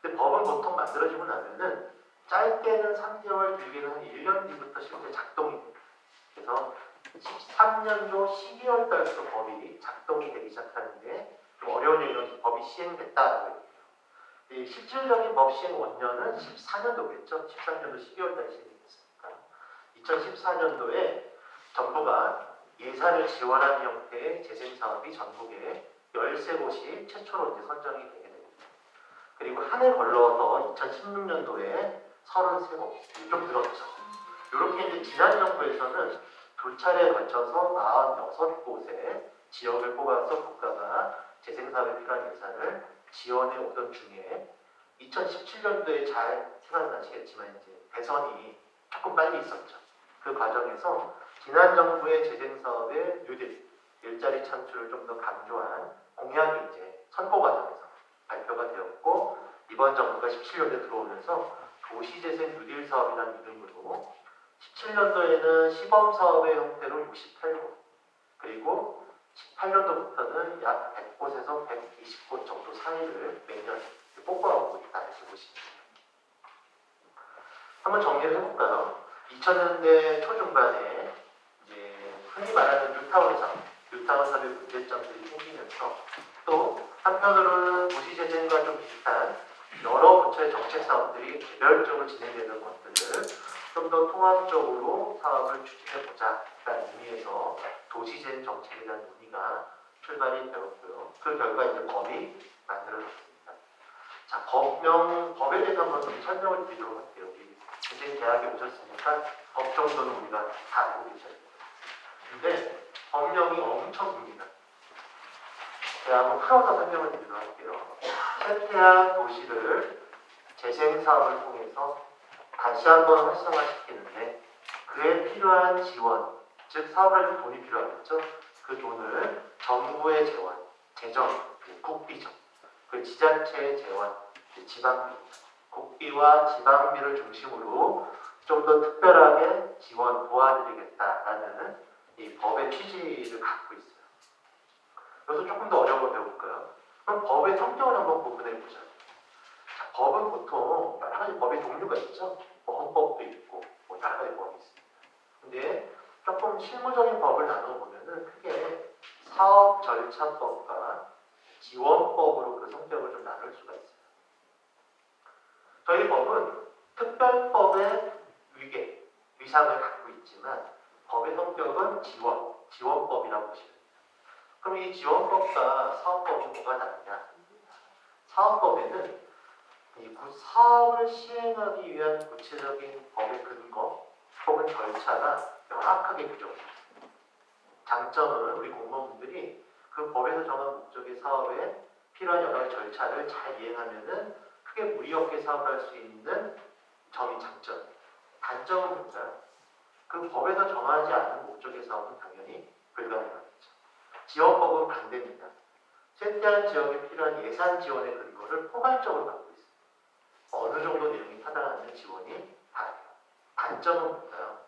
근데 법은 보통 만들어지고 나면은 짧게는 3개월, 길게는 한 1년 뒤부터 실제 작동이 돼요. 그래서 13년도 12월 달부터 법이 작동이 되기 시작하는데 좀 어려운 얘기는 법이 시행됐다라고 얘기해요. 실질적인 법 시행 원년은 14년도겠죠. 13년도 12월 달에 시행이 됐으니까. 2014년도에 정부가 예산을 지원하는 형태의 재생사업이 전국에 13곳이 최초로 이제 선정이 되게 됩니다. 그리고 한 해 걸러서 2016년도에 33곳, 좀 늘었죠. 이렇게 이제 지난 정부에서는 두 차례에 걸쳐서 46곳의 지역을 뽑아서 국가가 재생사업에 필요한 예산을 지원해 오던 중에 2017년도에 잘 생각나시겠지만 이제 대선이 조금 빨리 있었죠. 그 과정에서 지난 정부의 재생사업의 뉴딜, 일자리 창출을 좀 더 강조한 공약이 이제 선거 과정에서 발표가 되었고 이번 정부가 17년도에 들어오면서 도시재생 뉴딜 사업이라는 이름으로 17년도에는 시범사업의 형태로 68곳 그리고 18년도부터는 약 100곳에서 120곳 정도 사이를 매년 뽑아오고 있다 이렇게 보시면 됩니다. 한번 정리를 해볼까요? 2000년대 초중반에 이제 흔히 말하는 뉴타운 사업의 문제점들이 생기면서 또 한편으로는 도시재생과 좀 비슷한 여러 부처의 정책 사업들이 개별적으로 진행되는 것들을 좀 더 통합적으로 사업을 추진해보자라는 의미에서 도시재생 정책에 대한 논의가 출발이 되었고요. 그 결과 이제 법이 만들어졌습니다. 자, 법에 대해서 한번 좀 설명을 드리도록 할게요. 여기 이제 대학에 오셨으니까 법 정도는 우리가 다 알고 계셔야 돼요. 근데 법령이 엄청 깁니다. 제가 한번 풀어서 설명을 드리도록 할게요. 쇠퇴한 도시를 재생사업을 통해서 다시 한번 활성화시키는데 그에 필요한 지원, 즉 사업을 할 돈이 필요하겠죠. 그 돈을 정부의 재정, 국비죠. 그 지자체의 재원, 지방비, 국비와 지방비를 중심으로 좀 더 특별하게 지원 도와드리겠다라는 이 법의 취지를 갖고 있어요. 그래서 조금 더 어려운 걸 배워볼까요? 그럼 법의 성격을 한번 구분해보자. 자, 법은 보통 여러 가지 법의 종류가 있죠. 뭐 헌법도 있고 뭐 여러 가지 법이 있습니다. 근데 조금 실무적인 법을 나눠보면은 크게 사업절차법과 지원법으로 그 성격을 좀 나눌 수가 있어요. 저희 법은 특별법의 위상을 갖고 있지만 법의 성격은 지원법이라고 보시면 됩니다. 그럼 이 지원법과 사업법이 뭐가 다르냐? 사업법에는 이 사업을 시행하기 위한 구체적인 법의 근거 혹은 절차가 명확하게 규정됩니다. 장점은 우리 공무원분들이 그 법에서 정한 목적의 사업에 필요한 여러 가지 절차를 잘 이행하면은 크게 무리 없게 사업을 할 수 있는 점이 장점. 단점은 뭘까요? 그 법에서 정하지 않은 목적의 사업은 당연히 불가능하겠죠. 지원법은 반대입니다. 쇠퇴한 지역에 필요한 예산 지원의 근거를 포괄적으로 갖고 있습니다. 어느 정도 내용이 타당하면 지원이 다르요. 단점은 뭘까요?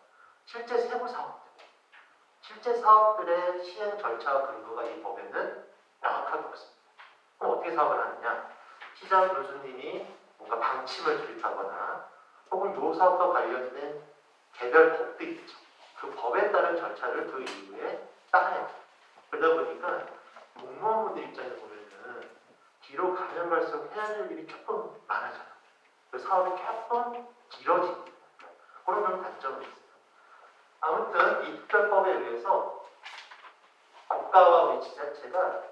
실제 세부 사업들, 실제 사업들의 시행 절차와 근거가 이 법에는 명확하게 없습니다. 그럼 어떻게 사업을 하느냐? 시장 교수님이 뭔가 방침을 수립하거나 혹은 요 사업과 관련된 개별 법도 있죠. 그 법에 따른 절차를 그 이후에 따라야 돼요. 그러다 보니까 공무원분들 입장에서 보면은 뒤로 가면 갈수록 해야 될 일이 조금 많아져요. 그 사업이 조금 길어집니다. 그런 단점이 있어요. 아무튼 이 특별법에 의해서 국가와 우리 지자체가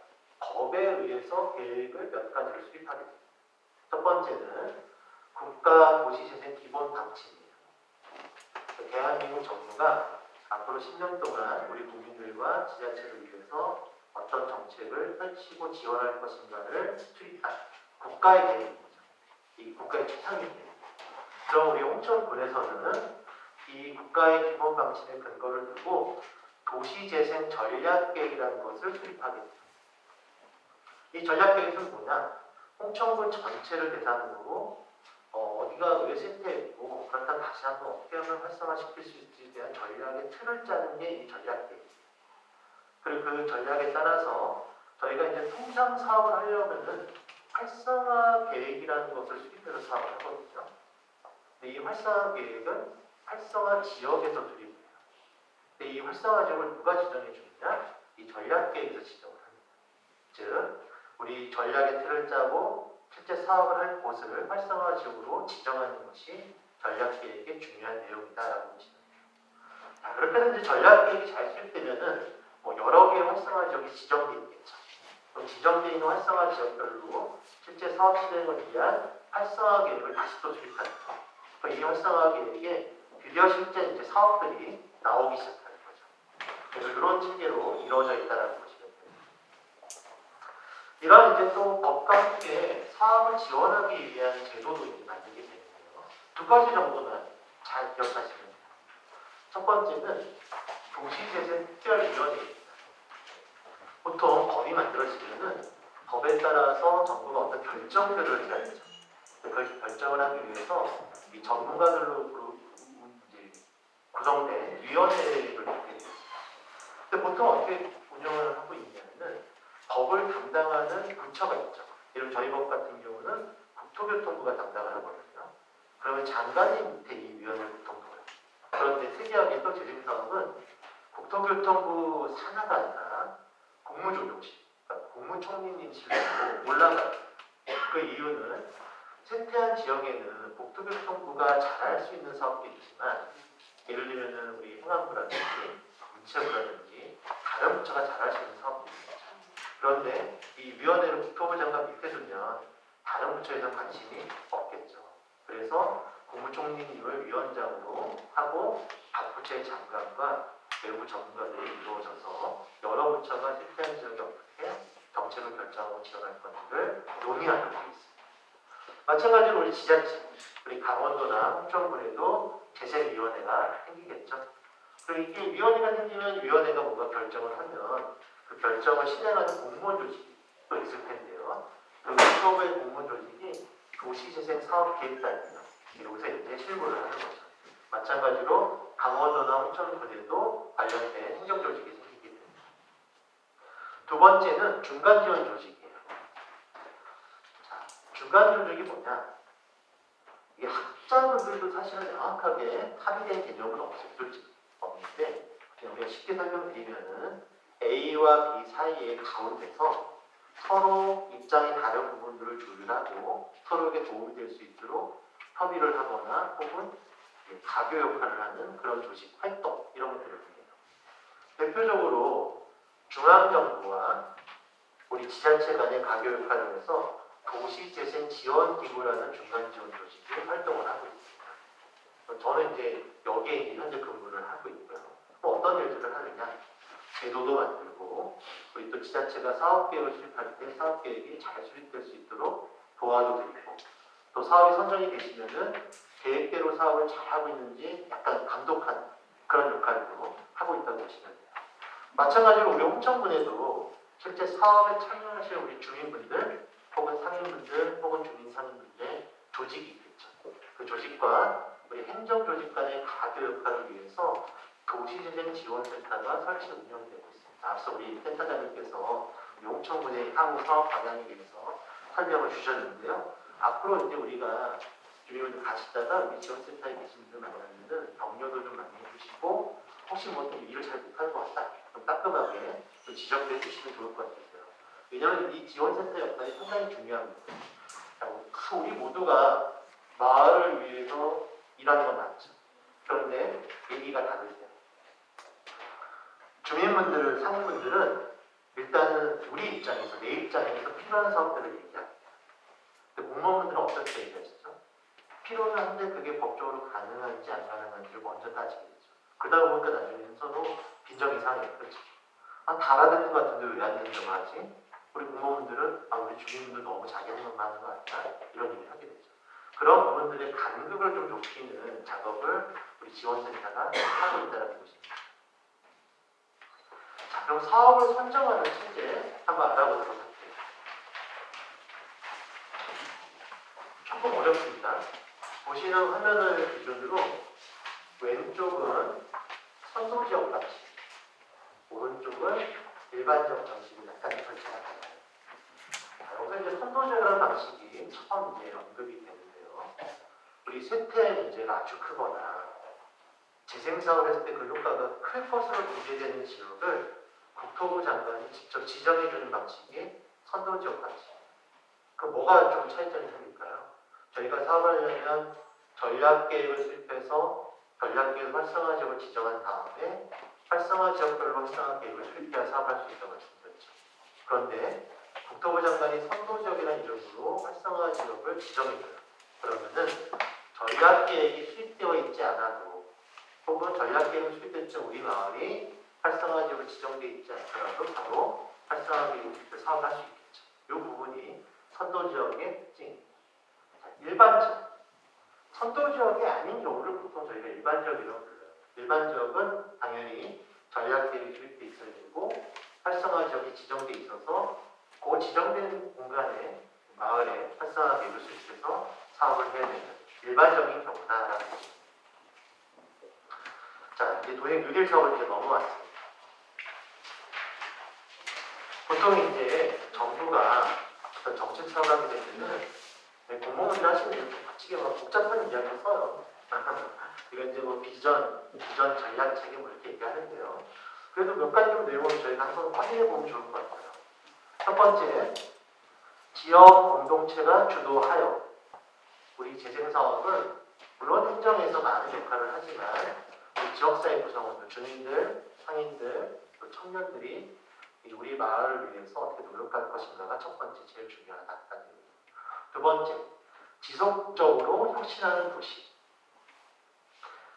법에 의해서 계획을 몇 가지를 수립하게 됩니다. 첫 번째는 국가 도시재생 기본 방침이에요. 대한민국 정부가 앞으로 10년 동안 우리 국민들과 지자체를 위해서 어떤 정책을 펼치고 지원할 것인가를 수립한 국가의 계획입니다. 이 국가의 최상위입니다. 그럼 우리 홍천군에서는 이 국가의 기본 방침의 근거를 두고 도시재생 전략계획이라는 것을 수립하게 됩니다. 이 전략계획은 뭐냐? 홍천군 전체를 대상으로 어디가 왜 쇠퇴했고 그렇다면 다시 한번 어떻게 하면 활성화시킬 수 있을지에 대한 전략의 틀을 짜는 게 이 전략계획이에요. 그리고 그 전략에 따라서 저희가 이제 통상 사업을 하려면은 활성화 계획이라는 것을 수립해서 사업을 하거든요. 근데 이 활성화 계획은 활성화 지역에서 수립해요. 근데 이 활성화 지역을 누가 지정해 주느냐? 이 전략 계획에서 지정을 합니다. 즉, 우리 전략의 틀을 짜고 실제 사업을 할 곳을 활성화 지역으로 지정하는 것이 전략 계획의 중요한 내용이다라고 보시면 돼요. 자, 그렇게 해서 이제 전략 계획이 잘 수립되면은 여러 개의 활성화 지역이 지정되어 있겠죠. 그럼 지정되어 있는 활성화 지역별로 실제 사업 실행을 위한 활성화 계획을 다시 또 수립하는 거예요. 이 활성화 계획에 드디어 실제 이제 사업들이 나오기 시작하는 거죠. 그래서 이런 체계로 이루어져 있다는 보시면 됩니다. 이런 이제 또 법과 함께 사업을 지원하기 위한 제도도 이제 만들게 되는데요. 두 가지 정도는 잘 기억하시면 돼요. 첫 번째는 도시재생특별위원회입니다. 보통 법이 만들어지면은 법에 따라서 정부가 어떤 결정들을 해야 되죠. 그 결정을 하기 위해서 이 전문가들로 구성된 위원회를 갖게 됩니다. 근데 보통 어떻게 운영을 하고 있냐면은 법을 담당하는 부처가 있죠. 예를 들어 저희 법 같은 경우는 국토교통부가 담당을 하거든요. 그러면 장관이 밑에 이 위원회를 보통 둬요. 그런데 특이하게 또 재생사업은 국토교통부 산하가 아니라 국무조정실, 그러니까 국무총리님실로 올라가요. 그 이유는 쇠퇴한 지역에는 국토교통부가 잘할 수 있는 사업이 있지만 예를 들면 우리 행안부라든지 문체부라든지 다른 부처가 잘할 수 있는 사업이 있죠. 그런데 이 위원회를 국토부 장관 밑에 두면 다른 부처에서 관심이 없겠죠. 그래서 국무총리님을 위원장으로 하고 각 부처의 장관과 외부 전문가들이 이루어져서 여러 부처가 쇠퇴한 지역에 어떻게 정책을 결정하고 지원할 건지를 논의하는 게 있습니다. 마찬가지로 우리 지자체, 우리 강원도나 홍천군에도 재생위원회가 생기겠죠. 그리고 이게 위원회가 생기면 위원회가 뭔가 결정을 하면 그 결정을 실행하는 공무원 조직이 또 있을 텐데요. 그 국토부의 공무원 조직이 도시재생사업계획단이에요. 여기서 이제 실무를 하는 거죠. 마찬가지로 강원도나 홍천군에도 관련된 행정조직이 생기게 됩니다. 두 번째는 중간지원 조직이에요. 자, 중간조직이 뭐냐? 이게 학자분들도 사실은 명확하게 합의된 개념은 없는데 우리가 쉽게 설명드리면은 A와 B 사이의 가운데서 서로 입장이 다른 부분들을 조율하고 서로에게 도움이 될 수 있도록 협의를 하거나 혹은 가교 역할을 하는 그런 조직 활동 이런 것들을 해요. 대표적으로 중앙정부와 우리 지자체 간의 가교 역할을 해서 도시재생지원기구라는 중간지원 조직이 활동을 하고 있습니다. 저는 이제 여기에 현재 근무를 하고 있고요. 또 어떤 일들을 하느냐? 제도도 만들고 우리 또 지자체가 사업계획을 수립할 때 사업계획이 잘 수립될 수 있도록 도와드리고 또 사업이 선정이 되시면은 계획대로 사업을 잘 하고 있는지 약간 감독하는 그런 역할도 하고 있다고 보시면 돼요. 마찬가지로 우리 홍천군에도 실제 사업에 참여하실 우리 주민분들 혹은 상인분들 혹은 주민 상인분들의 조직이 있겠죠. 그 조직과 우리 행정조직 간의 가교 역할을 위해서 도시재생 지원센터가 설치 운영되고 있습니다. 앞서 우리 센터장님께서 용천군의 향후 사업 방향에 대해서 설명을 주셨는데요. 앞으로 이제 우리가 주민분들 가시다가 우리 지원센터에 계신 분들 만나면은 격려도 좀 많이 해주시고 혹시 뭐 좀 일을 잘 못하는 것 같다, 좀 따끔하게 좀 지적도 해주시면 좋을 것 같아요. 왜냐하면 이 지원센터 역할이 상당히 중요합니다. 자, 우리 모두가 마을을 위해서 일하는 건 맞죠. 그런데 얘기가 다르세요. 주민분들은, 상인분들은 일단은 우리 입장에서, 내 입장에서 필요한 사업들을 얘기합니다. 근데 공무원분들은 어떻게 얘기하시죠? 필요는 한데 그게 법적으로 가능한지 안 가능한지를 먼저 따지겠죠. 그러다 보니까 나중에는 서로 빈정이 상해요. 그렇죠? 아, 다 알아듣는 것 같은데 왜 안 된다고 하지? 우리 공무원분들은 아, 우리 주민분들 너무 자기 하는 것만 하는 거 아니야? 이런 얘기를 하게 되죠. 그런 부분들의 간극을 좀 좁히는 작업을 우리 지원센터가 하고 있다는 것입니다. 자, 그럼 사업을 선정하는 체제 한번 알아보도록 할게요. 조금 어렵습니다. 보시는 화면을 기준으로 왼쪽은 선도지역 방식, 오른쪽은 일반적 방식이 약간 설치가 달라요. 자, 여기서 이제 선도지역이라는 방식이 처음 이제 언급이 되는데요. 우리 쇠퇴 문제가 아주 크거나 재생사업을 했을 때 그 효과가 클 것으로 기대되는 지역을 국토부 장관이 직접 지정해주는 방식이 선도지역 방식. 그럼 뭐가 좀 차이점이 생길까요? 저희가 사업하려면 전략계획을 수립해서 전략계획 활성화 지역을 지정한 다음에 활성화 지역별로 활성화 계획을 수립해야 사업할 수 있다고 말씀드렸죠. 그런데 국토부 장관이 선도지역이라는 이름으로 활성화 지역을 지정해줘요. 그러면은 전략계획이 수립되어 있지 않아도 혹은 전략계획이 수립됐지만 우리 마을이 활성화 지역을 지정되어 있지 않더라도 바로 활성화 계획을 수립해 사업을 할 수 있겠죠. 이 부분이 선도지역의 특징입니다. 일반적. 선도지역이 아닌 경우를 보통 저희가 일반적이라고 불러요. 일반적은 당연히 전략계획이 수립되어 있어야 되고 활성화 지역이 지정되어 있어서 그 지정된 공간에 마을에 활성화 계획을 수립해서 사업을 해야 되는 일반적인 경우다라는 것입니다. 자, 이제 도행 뉴딜 사업을 이제 넘어왔습니다. 보통 이제 정부가 어떤 정책 사업을 하게 되면은 공무원들이 하시는 일 솔직히 막 복잡한 이야기를 써요. 이건 이제 뭐 비전 전략 체계 뭐 이렇게 얘기하는데요. 그래도 몇 가지 좀 내용을 저희가 한번 확인해 보면 좋을 것 같아요. 첫 번째, 지역 공동체가 주도하여 우리 재생 사업을 물론 행정에서 많은 역할을 하지만 우리 지역사회 구성원들, 주민들, 상인들, 또 청년들이 우리 마을을 위해서 어떻게 노력할 것인가가 첫 번째 제일 중요하다는 얘기입니다. 두 번째, 지속적으로 혁신하는 도시.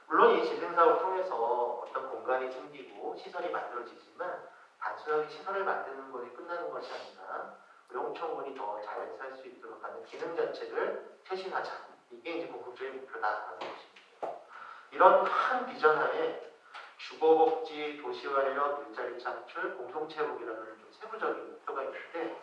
물론 이 재생사업을 통해서 어떤 공간이 생기고 시설이 만들어지지만 단순하게 시설을 만드는 것이 끝나는 것이 아니라 용천군이 더 잘 살 수 있도록 하는 기능 자체를 쇄신하자. 이게 이제 궁극적인 목표다라는 것입니다. 이런 큰 비전 하에 주거복지, 도시활력, 일자리 창출, 공동체 회복이라는 좀 세부적인 목표가 있는데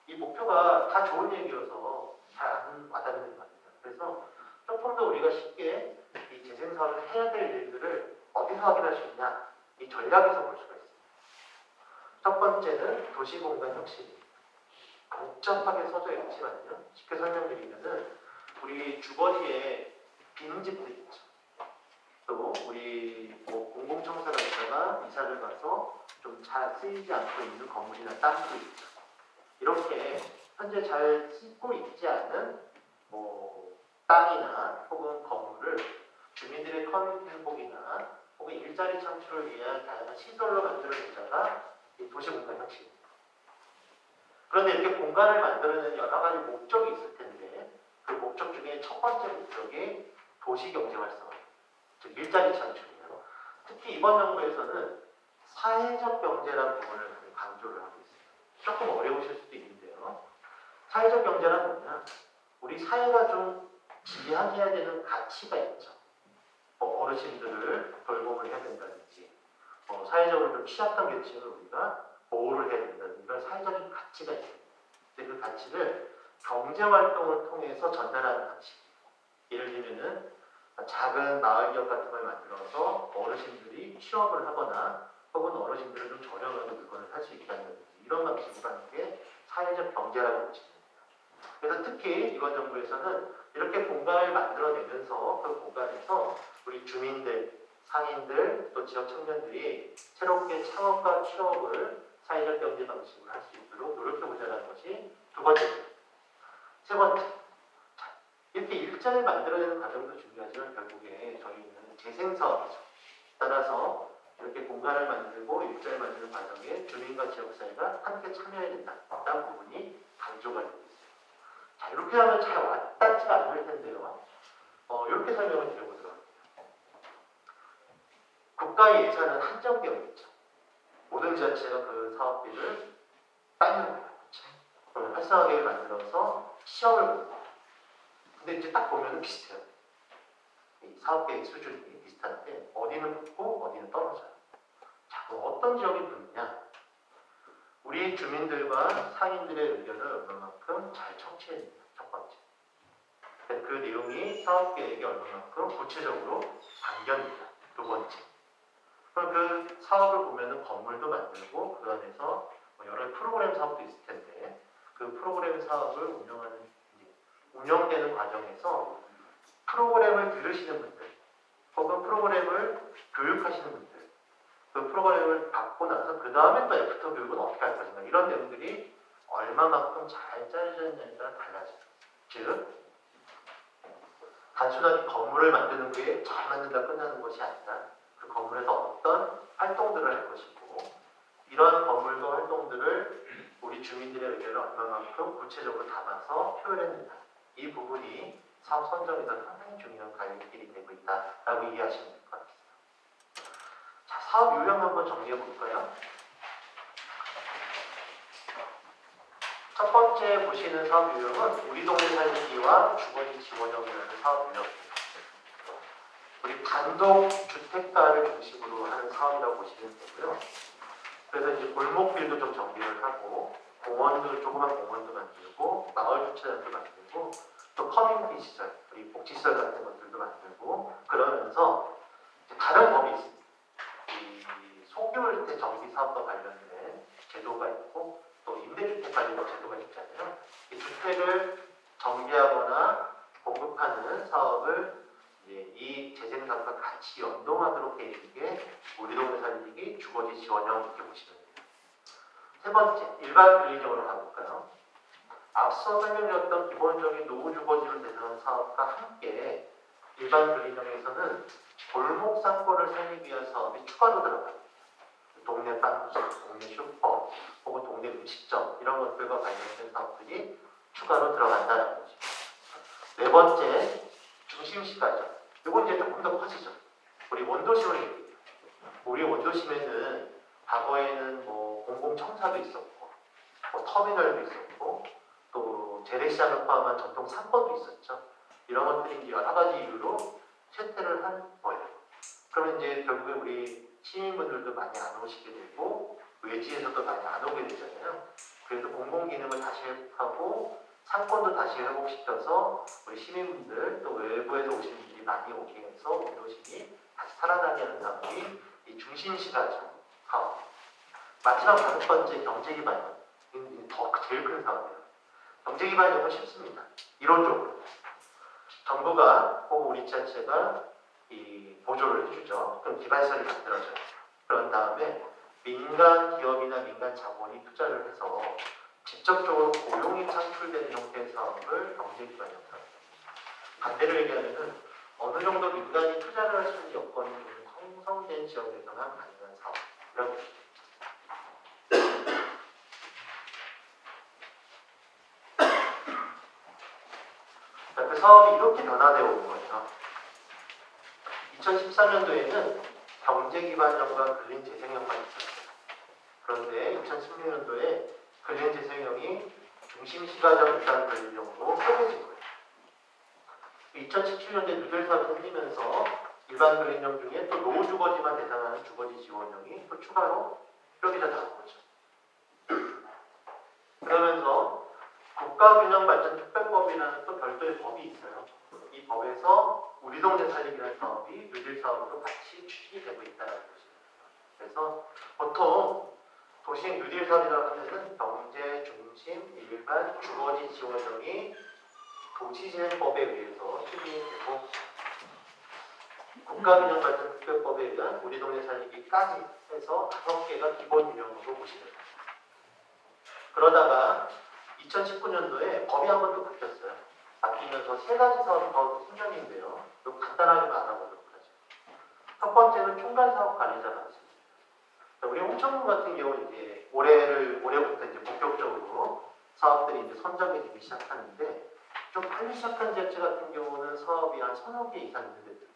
이 목표가 다 좋은 얘기여서 잘 안 와닿는 것 같아요. 그래서 조금 더 우리가 쉽게 이 재생사업을 해야 될 일들을 어디서 확인할 수 있냐? 이 전략에서 볼 수가 있습니다. 첫 번째는 도시공간 혁신입니다. 복잡하게 써져 있지만요. 쉽게 설명드리면은 우리 주거지에 빈 집들 있죠. 또 우리 뭐 공공청사가 있다가 이사를 가서 좀 잘 쓰이지 않고 있는 건물이나 땅도 있죠. 이렇게 현재 잘 쓰고 있지 않은 뭐 땅이나 혹은 건물을 주민들의 커뮤니티 행복이나 혹은 일자리 창출을 위한 다양한 시설로 만들어내자가 도시공간 혁신입니다. 그런데 이렇게 공간을 만들어내는 여러 가지 목적이 있을 텐데 그 목적 중에 첫 번째 목적이 도시경제 활성화, 즉 일자리 창출이에요. 특히 이번 정부에서는 사회적 경제라는 부분을 강조를 하고 있습니다. 조금 어려우실 수도 있는데요. 사회적 경제란 뭐냐? 우리 사회가 좀 지향해야 되는 가치가 있죠. 어르신들을 돌봄을 해야 된다든지, 사회적으로 좀 취약한 계층을 우리가 보호를 해야 된다든지 이런 사회적인 가치가 있습니다. 근데 그 가치를 경제활동을 통해서 전달하는 방식. 예를 들면은 작은 마을 기업 같은 걸 만들어서 어르신들이 취업을 하거나 혹은 어르신들은 좀 저렴하게 물건을 살 수 있다는 이런 방식으로 하는 게 사회적 경제라고 보시면 돼요. 그래서 특히 이번 정부에서는 이렇게 공간을 만들어내면서 그 공간에서 우리 주민들, 상인들, 또 지역 청년들이 새롭게 창업과 취업을 사회적 경제 방식으로 할 수 있도록 노력해보자는 것이 두 번째입니다. 세 번째, 이렇게 일자리를 만들어내는 과정도 중요하지만 결국에 저희는 재생사업이죠. 따라서 이렇게 공간을 만들고 일자리를 만드는 과정에 주민과 지역사회가 함께 참여해야 된다는 부분이 강조가 되고 있어요. 자, 이렇게 하면 잘 와닿지가 않을 텐데요. 이렇게 설명을 드려보도록 할게요. 국가의 예산은 한정되어 있죠. 모든 지자체가 그 사업비를 따는 거예요. 그렇죠? 그러면 활성화계획을 만들어서 시험을 보는 거예요. 근데 이제 딱 보면 비슷해요. 이 사업계획 수준이 비슷한데 어디는 붙고 어디는 떨어져요. 자, 그럼 어떤 지역이 붙느냐? 우리 주민들과 상인들의 의견을 얼마만큼 잘 청취해냅니다. 첫 번째. 그 내용이 사업계획에 얼마만큼 구체적으로 담겨집니다. 두 번째. 그럼 그 사업을 보면은 건물도 만들고 그 안에서 여러 프로그램 사업도 있을 텐데 그 프로그램 사업을 운영되는 과정에서 프로그램을 들으시는 분들 혹은 프로그램을 교육하시는 분들 그 프로그램을 받고 나서 그 다음에 또 애프터 교육은 어떻게 할 것인가 이런 내용들이 얼마만큼 잘 짜여졌냐에 따라 달라져요. 즉 단순하게 건물을 만드는 게 잘 만든다 끝나는 것이 아니라 그 건물에서 어떤 활동들을 할 것이고 이러한 건물과 활동들을 우리 주민들의 의견을 얼마만큼 구체적으로 담아서 표현했는가 이 부분이 사업 선정에서 상당히 중요한 갈림길이 되고 있다라고 이해하시면 될 것 같습니다. 자, 사업 요령 한번 정리해 볼까요? 첫 번째 보시는 사업 요령은 우리 동네 살기와 주거지 지원형이라는 사업 요령입니다. 우리 단독 주택가를 중심으로 하는 사업이라고 보시면 되고요. 그래서 이제 골목길도 좀 정비를 하고 공원도 조그만 공원도 만들고 마을 주차장도 만들고 또 커뮤니티 시설, 우리 복지시설 같은 것들도 만들고 그러면서 이제 다른 법이 있습니다. 이 소규모주택 정비 사업과 관련된 제도가 있고 또 임대주택 관련된 제도가 있잖아요. 이 주택을 정비하거나 공급하는 사업을 이제 이 재생사업과 같이 연동하도록 되어 있는 게 우리 동네 살리기 주거지 지원형 이렇게 보시면 돼요. 세 번째, 일반 분리형으로 가볼까요? 앞서 설명드렸던 기본적인 노후 주거지를 대상한 사업과 함께 일반 분리형에서는 골목 상권을 살리기 위한 사업이 추가로 들어가요. 동네 빵집, 동네 슈퍼, 혹은 동네 음식점 이런 것들과 관련된 사업들이 추가로 들어간다는 거죠. 네 번째, 중심시가죠. 이건 이제 조금 더 커지죠. 우리 원도심을 얘기해요. 우리 원도심에는 과거에는 뭐 공공청사도 있었고, 뭐 터미널도 있었고, 또 재래시장을 포함한 전통 상권도 있었죠. 이런 것들이 이제 여러 가지 이유로 쇠퇴를 한 거예요. 그러면 이제 결국에 우리 시민분들도 많이 안 오시게 되고 외지에서도 많이 안 오게 되잖아요. 그래서 공공기능을 다시 회복하고 상권도 다시 회복시켜서 우리 시민분들 또 외부에서 오시는 분들이 많이 오게 해서 원도심이 다시 살아나게 하는 사업이 이 중심시가죠. 사업. 마지막 다섯 번째 경제기반형. 더 제일 큰 사업이에요. 경제기반형은 쉽습니다. 이론적으로. 정부가 혹은 우리 지자체가 이 보조를 해주죠. 그럼 기반시설이 만들어져요. 그런 다음에 민간 기업이나 민간 자본이 투자를 해서 직접적으로 고용이 창출되는 형태의 사업을 경제기반형 사업. 반대로 얘기하면은 어느 정도 민간이 투자를 할 수 있는 여건이 좀 형성된 지역에서만 가능한 사업이라고 보시죠. 그 사업이 이렇게 변화되어 오는 거예요. 2013년도에는 경제기반형과 근린재생형만 있었어요. 그런데 2016년도에 근린재생형이 중심시가적 일단 근린형으로 협의해진 거예요. 2017년도에 누들 사업이 생기면서 일반 근린형 중에 또 노후주거지만 대상하는 주거지 지원형이 또 추가로 협의가 나온 거죠. 그러면서 국가균형발전특별법이라는 또 별도의 법이 있어요. 이 법에서 우리 동네 살리기라는 사업이 뉴딜 사업으로 같이 추진이 되고 있다는 것입니다. 그래서 보통 도시 뉴딜 사업이라고 하면은 경제 중심 일반 주거지 지원형이 도시재생법에 의해서 추진이 되고 국가균형 발전 특별법에 의한 우리 동네 살리기까지 해서 5개가 기본 유형으로 보시면 됩니다. 그러다가 2019년도에 법이 한 번 또 바뀌었어요. 바뀌면서 3가지 사업이 더 생겼는데요. 좀 간단하게만 알아보도록 하죠. 첫 번째는 총괄사업 관리자 방식입니다. 우리 홍천군 같은 경우는 이제 올해부터 이제 본격적으로 사업들이 이제 선정이 되기 시작하는데 좀 빨리 시작한 지역체 같은 경우는 사업이 한 1,000여 개 이상 있는 데도 있어요.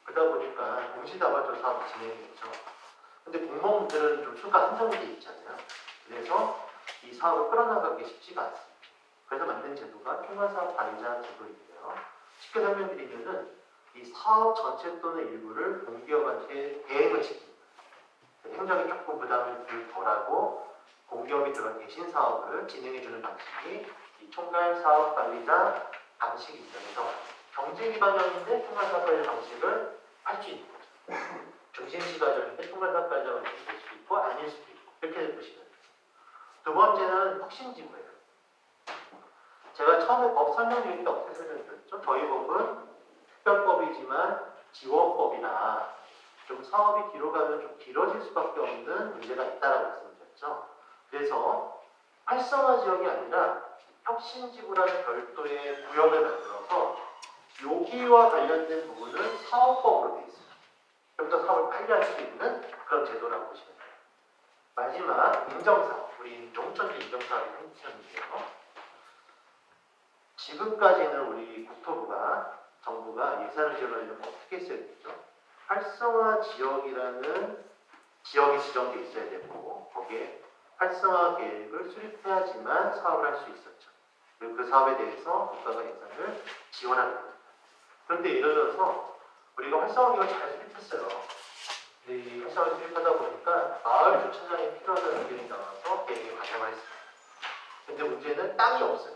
그러다 보니까 동시다발적 사업이 진행이 되죠. 근데 공무원들은 좀 수가 한정돼 있잖아요. 그래서 이 사업을 끌어나가기 쉽지가 않습니다. 그래서 만든 제도가 총괄사업 관리자 제도인데요. 쉽게 설명드리면은 이 사업 전체 또는 일부를 공기업한테 대행을 시킵니다. 행정이 조금 부담을 덜하고 공기업이 들어간 대신 사업을 진행해주는 방식이 이 총괄사업관리자 방식입니다. 그래서 경제기반형인데 총괄사업관리자 방식을 할 수 있는 거죠. 중심시가적인데 총괄사업관리자 방식이 될 수도 있고 아닐 수도 있고 이렇게 보시면 돼요. 두 번째는 혁신지구예요. 제가 처음에 법 설명드릴 때 어떻게 설명드렸죠? 저희 법은 특별법이지만 지원법이라 좀 사업이 뒤로 가면 좀 길어질 수밖에 없는 문제가 있다라고 말씀드렸죠. 그래서 활성화 지역이 아니라 혁신지구라는 별도의 구역을 만들어서 여기와 관련된 부분은 사업법으로 되어 있습니다. 좀 더 사업을 빨리 할 수 있는 그런 제도라고 보시면 돼요. 마지막 인정사업, 우리 농촌 인정사업이 생기셨는데요. 지금까지는 우리 국토부가 정부가 예산을 지원하려면 어떻게 써야 되죠? 활성화 지역이라는 지역이 지정돼 있어야 되고 거기에 활성화 계획을 수립해야지만 사업을 할 수 있었죠. 그리고 그 사업에 대해서 국가가 예산을 지원하는 겁니다. 그런데 예를 들어서 우리가 활성화 계획을 잘 수립했어요. 근데 이 활성화를 수립하다 보니까 마을 주차장이 필요하다는 의견이 나와서 계획에 반영을 했습니다. 근데 문제는 땅이 없어요.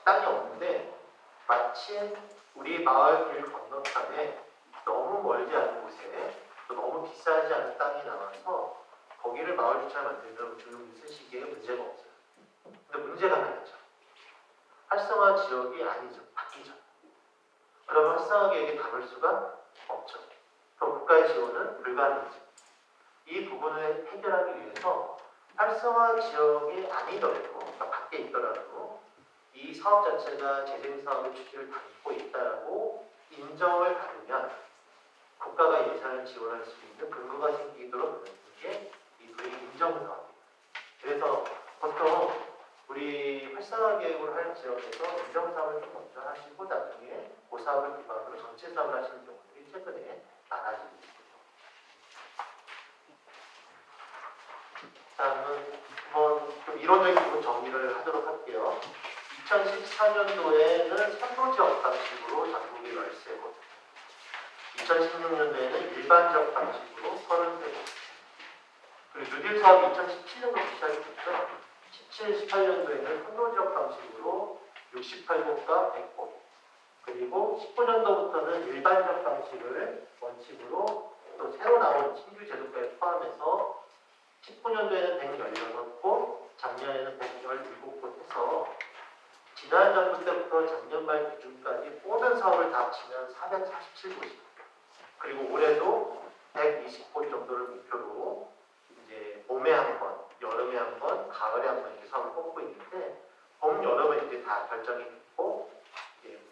땅이 없는데 마침 우리 마을 길 건너편에 너무 멀지 않은 곳에 또 너무 비싸지 않은 땅이 나와서 거기를 마을 주차를 만들면 주민 쓰시기에 문제가 없어요. 근데 문제가 하나 있죠. 활성화 지역이 아니죠. 바뀌죠. 그러면 활성화 계획에 담을 수가 없죠. 그럼 국가의 지원은 불가능하죠. 이 부분을 해결하기 위해서 활성화 지역이 아니더라도 그러니까 밖에 있더라도 이 사업 자체가 재생사업의 취지를 담고 있다고 인정을 받으면 국가가 예산을 지원할 수 있는 근거가 생기도록 하는 게 이 소위 인정사업입니다. 그래서 보통 우리 활성화 계획을 할 지역에서 인정사업을 좀 먼저 하시고 나중에 그 사업을 기반으로 전체 사업을 하시는 경우들이 최근에 많아지고 있습니다. 다음은 좀 이론적인 부분 정리를 하도록 할게요. 2014년도에는 선도지역 방식으로 전국이 13곳, 2016년도에는 일반적 방식으로 33곳, 그리고 뉴딜 사업이 2017년부터 시작이 됐죠. 17, 18년도에는 선도지역 방식으로 68곳과 100곳, 그리고 19년도부터는 일반적 방식을 원칙으로 또 새로 나온 신규 제도까지 포함해서 19년도에는 116곳, 작년에는 117곳 해서 지난 정부 때부터 작년 말 기준까지 모든 사업을 다 합치면 447곳입니다. 그리고 올해도 120곳 정도를 목표로 이제 봄에 한 번, 여름에 한 번, 가을에 한 번 이렇게 사업을 뽑고 있는데 봄, 여름은 이제 다 결정이 됐고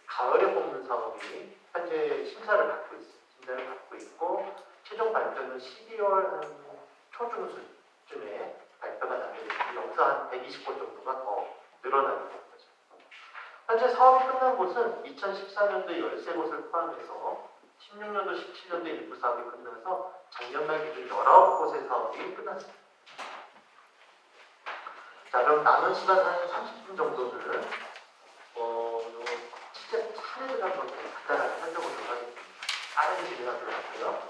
가을에 뽑는 사업이 현재 심사를 받고 있어요. 심사를 받고 있고 최종 발표는 12월 한 초중순쯤에 발표가 나게 되는데 여기서 한 120곳 정도가 더 늘어나게 됩니다. 현재 사업이 끝난 곳은 2014년도 13곳을 포함해서 16년도, 17년도 일부 사업이 끝나서 작년 말 기준 19곳의 사업이 끝났습니다. 자, 그럼 남은 시간 한 30분 정도는 실제 사례를 한번 간단하게 살펴보도록 하겠습니다. 빠르게 진행하도록 할게요.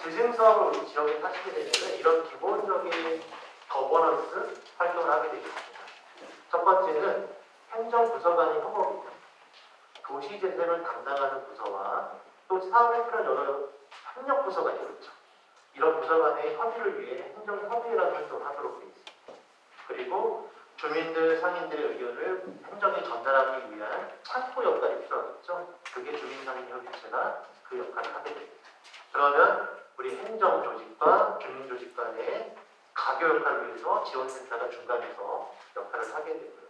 재생사업을 우리 지역에 하시게 되면 이런 기본적인 거버넌스 활동을 하게 되겠습니다. 첫 번째는 행정부서 간의 협업입니다. 도시재생을 담당하는 부서와 또 사업에 필요한 여러 협력부서가 있죠. 이런 부서 간의 협의를 위해 행정협의회라는 활동을 하도록 되어 있습니다. 그리고 주민들, 상인들의 의견을 행정에 전달하기 위한 창구 역할이 필요하겠죠. 그게 주민상인협의체가 그 역할을 하게 됩니다. 그러면 우리 행정조직과 주민조직 간의 가교 역할을 위해서 지원센터가 중간에서 역할을 하게 되고요.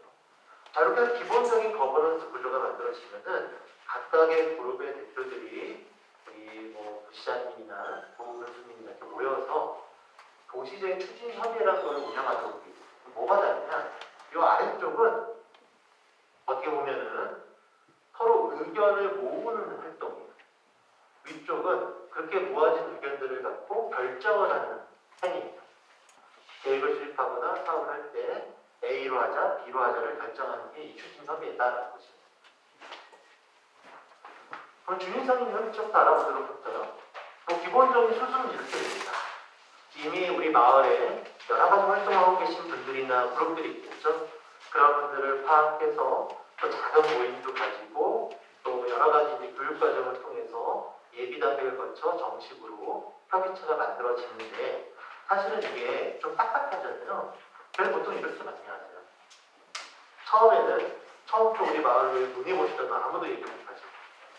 자, 이렇게 해서 기본적인 거버넌스 구조가 만들어지면은 각각의 그룹의 대표들이 우리 뭐 부시장님이나 교수님이나 이렇게 모여서 도시재생 추진협의회라는 걸 운영하도록 되어 있습니다. 뭐가 다르냐? 이 아래쪽은 어떻게 보면은 서로 의견을 모으는 활동이에요. 위쪽은 그렇게 모아진 의견들을 갖고 결정을 하는 행위입니다. 계획을 수립하거나 사업을 할 때 A로 하자, B로 하자를 결정하는 게 이 추진협의회다라는 것입니다. 그럼 주민상인협의체부터 알아보도록 할까요? 뭐 기본적인 수순은 이렇게 됩니다. 이미 우리 마을에 여러 가지 활동하고 계신 분들이나 그룹들이 있겠죠. 그런 분들을 파악해서 또 작은 모임도 가지고 또 여러 가지 이제 교육 과정을 통해서 예비 단계를 거쳐 정식으로 협의체가 만들어지는데 사실은 이게 좀 딱딱하잖아요. 그래서 보통 이렇게 많이 하세요. 처음부터 우리 마을을 눈이 보시던 아무도 얘기 못하죠.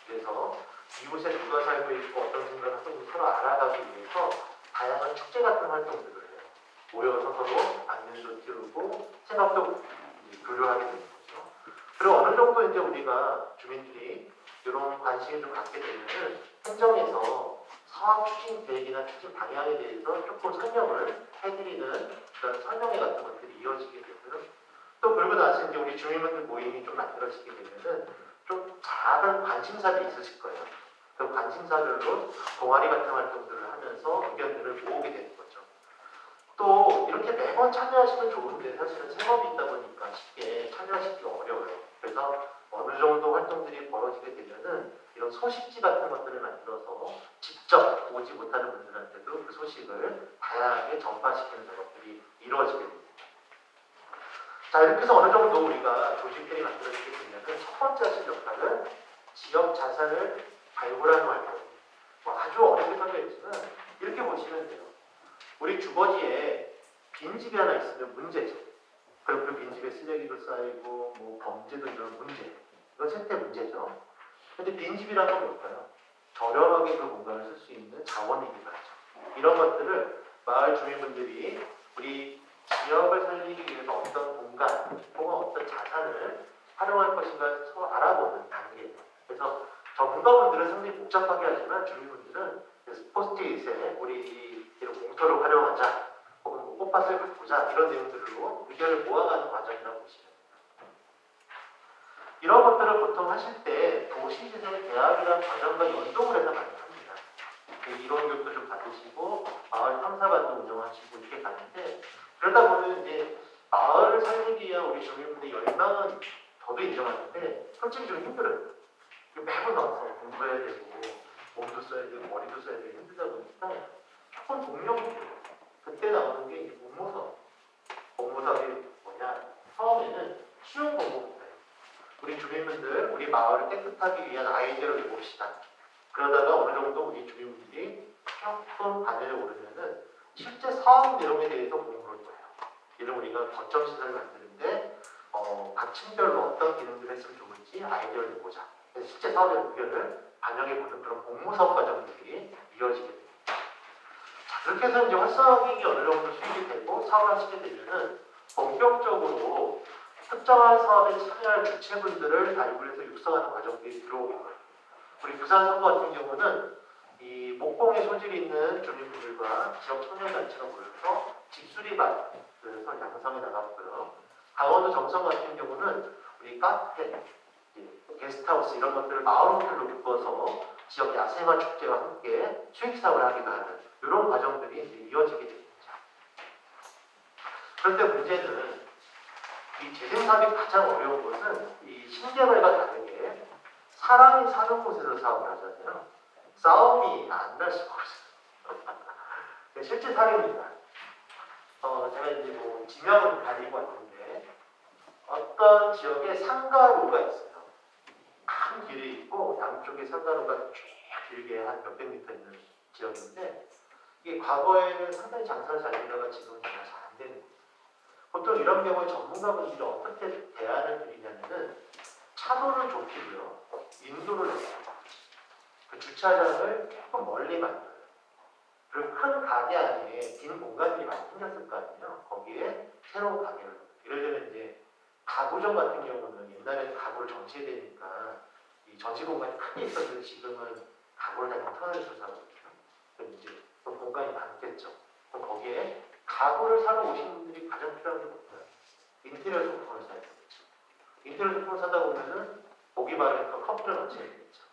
그래서 이곳에 누가 살고 있고 어떤 생각을 하고 있는지 서로 알아가기 위해서 다양한 축제 같은 활동들을 해요. 모여서 서로 안면도 띄우고 생각도 교류하게 되는 거죠. 그리고 어느 정도 이제 우리가 주민들이 이런 관심을 좀 갖게 되면은 행정에서 사업 추진 계획이나 추진 방향에 대해서 조금 설명을 해드리는 그런 설명회 같은 것들이 이어지게 되고요. 또 그러고 나서 이제 우리 주민분들 모임이 좀 만들어지게 되면은 좀 작은 관심사들이 있으실 거예요. 그 관심사별로 동아리 같은 활동들을 하면서 의견들을 모으게 되는 거죠. 또 이렇게 매번 참여하시면 좋은데 사실은 생업이 있다 보니까 쉽게 참여하시기가 어려워요. 그래서 어느 정도 활동들이 벌어지게 되면은 이런 소식지 같은 것들을 만들어서 직접 오지 못하는 분들한테도 그 소식을 다양하게 전파시키는 작업들이 이루어지게 됩니다. 자, 이렇게 해서 어느 정도 우리가 조직들이 만들어지게 되면은 첫 번째 하실 역할은 지역 자산을 발굴하는 활동입니다. 뭐 아주 어렵게 설명했지만 이렇게 보시면 돼요. 우리 주거지에 빈집이 하나 있으면 문제죠. 그리고 그 빈집에 쓰레기도 쌓이고 뭐 범죄도 이런 문제. 이건 생태 문제죠. 근데 빈집이란 건 뭘까요? 저렴하게 그 공간을 쓸 수 있는 자원이기도 하죠. 이런 것들을 마을 주민분들이 우리 지역을 살리기 위해서 어떤 공간 혹은 어떤 자산을 활용할 것인가 서로 알아보는 단계예요. 그래서 전문가분들은 상당히 복잡하게 하지만 주민분들은 포스트잇에 우리 이런 공터를 활용하자 혹은 뭐 꽃밭을 가꾸자 이런 내용들로 의견을 모아가는 과정이라고 보시면 됩니다. 이런 것들을 보통 하실 때 도시재생 대학이라는 과정과 연동을 해서 많이 합니다. 이론 교육도 좀 받으시고 마을 탐사반도 운영하시고 이렇게 가는데 그러다 보면 이제 마을을 살리기 위한 우리 주민분들의 열망은 저도 인정하는데 솔직히 좀 힘들어요. 매번 나와서 공부해야 되고 몸도 써야 되고 머리도 써야 되고 힘들다 보니까 조금 동력이 돼요. 그때 나오는 게 공모사업. 공모사업이 뭐냐? 처음에는 쉬운 공모부터예요. 우리 주민분들, 우리 마을을 깨끗하기 위한 아이디어를 내봅시다. 그러다가 어느 정도 우리 주민분들이 조금 반열에 오르면은 실제 사업 내용에 대해서 공부를 해요. 예를 들어 우리가 거점 시설을 만드는데 각 층별로 어떤 기능들을 했으면 좋을지 아이디어를 내보자. 그래서 실제 사업의 의견을 반영해보는 그런 공모사업 과정들이 이어지게 됩니다. 자, 그렇게 해서 이제 활성화기획이 어느 정도 수익이 되고 사업을 하시게 되면은 본격적으로 특정한 사업에 참여할 주체분들을 발굴해서 육성하는 과정들이 들어오게 돼요. 우리 부산 선거 같은 경우는 이 목공에 소질이 있는 주민분들과 지역 청년단체가 모여서 집수리반 그래서 양성해 나갔고요. 강원도 정선 같은 경우는 우리 카페, 게스트하우스 이런 것들을 마을 호텔로 묶어서 지역 야생화 축제와 함께 수익 사업을 하기도 하는 이런 과정들이 이제 이어지게 됩니다. 그런데 문제는 이 재생 사업이 가장 어려운 것은 이 신개발과 다르게 사람이 사는 곳에서 사업을 하잖아요. 싸움이 안 날 수가 없어요. 실제 사례입니다. 제가 이제 뭐 지명은 가리고 왔는데 어떤 지역에 상가로가 있어요. 큰 길이 있고 양쪽에 상가로가 쭉 길게 한 몇백 미터 있는 지역인데 이게 과거에는 상당히 장사를 잘 되다가 지금은 잘 안 되는 거예요. 보통 이런 경우에 전문가분들이 어떻게 대안을 드리냐면은 차도를 좁히고요. 인도를 해요. 그 주차장을 조금 멀리 만들어요. 그리고 큰 가게 안에 빈 공간들이 많이 생겼을 거 아니에요. 거기에 새로운 가게를. 예를 들면 이제 가구점 같은 경우는 옛날에는 가구를 전시되니까 이 전시 공간이 크게 있었는데 지금은 가구를 다 터널 조사거든요. 그럼 이제 그 공간이 많겠죠. 그럼 거기에 가구를 사러 오신 분들이 가장 필요한 게 뭘까요? 인테리어 소품을 사야 되겠죠. 인테리어 소품을 사다 보면은 보기 바르니까 컵들을 맞춰야 되겠죠.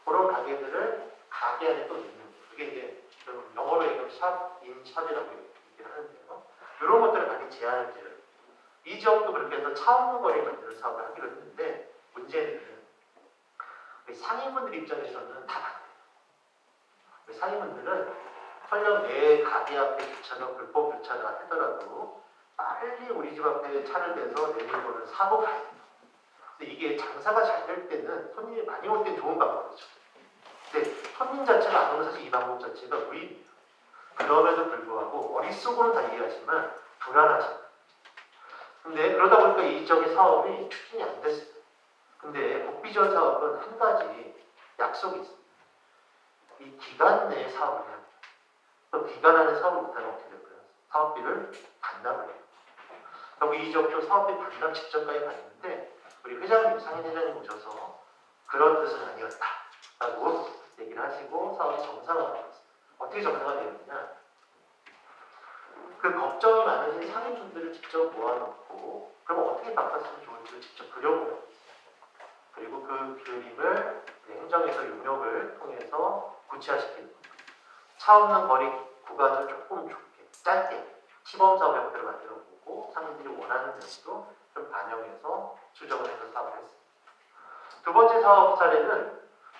그런 가게들을 가게 안에 또 넣는 거예요. 그게 이제 영어로 얘기하면 샵, 인샵이라고 얘기를 하는데요. 이런 것들을 많이 제안을 드려요. 이 지역도 그렇게 해서 차 없는 거리를 만드는 사업을 하기로 했는데 문제는 상인분들 입장에서는 다 반대예요. 상인분들은 설령 내 가게 앞에 주차가 불법 주차가 하더라도 빨리 우리 집 앞에 차를 대서 내 물건을 사고 가야 돼요. 근데 이게 장사가 잘 될 때는 손님이 많이 올 땐 좋은 방법이죠. 근데 손님 자체가 안 오면 사실 이 방법 자체가 무의미해요. 그럼에도 불구하고 머릿속으로는 다 이해하지만 불안하죠. 근데 그러다 보니까 이 지역의 사업이 추진이 안 됐어요. 근데 복비지원 사업은 한 가지 약속이 있습니다. 이 기간 내에 사업을 해야 돼요. 또 기간 안에 사업을 못하면 어떻게 될까요? 사업비를 반납을 해요. 그리고 이 지역도 사업비 반납 직전까지 갔는데 우리 회장님, 상인 회장님 오셔서 그런 뜻은 아니었다라고 얘기를 하시고 사업이 정상화가 됐어요. 어떻게 정상화가 되었느냐? 그 걱정이 많으신 상인분들을 직접 모아놓고 그럼 어떻게 바꿨으면 좋을지를 직접 그려보려고 했어요. 그리고 그 그림을 행정에서 용역을 통해서 구체화시키는 겁니다. 차 없는 거리 구간을 조금 좁게, 짧게 시범사업 형태로 만들어보고 상인들이 원하는 내용도 좀 반영해서 추정을 해서 사업을 했습니다. 두 번째 사업 사례는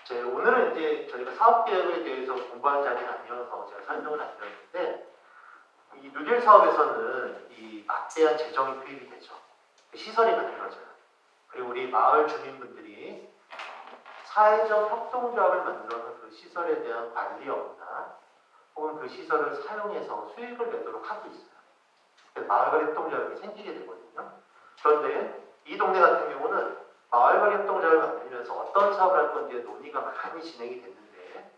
오늘은 이제 저희가 사업계획에 대해서 공부한 자리는 아니어서 제가 설명을 안 드렸는데 이 뉴딜 사업에서는 이 막대한 재정이 투입이 되죠. 시설이 만들어져요. 그리고 우리 마을 주민분들이 사회적 협동조합을 만들어서 그 시설에 대한 관리 업무나 혹은 그 시설을 사용해서 수익을 내도록 하고 있어요. 마을관 협동조합이 생기게 되거든요. 그런데 이 동네 같은 경우는 마을관 협동조합을 만들면서 어떤 사업을 할 건지에 논의가 많이 진행이 됐는데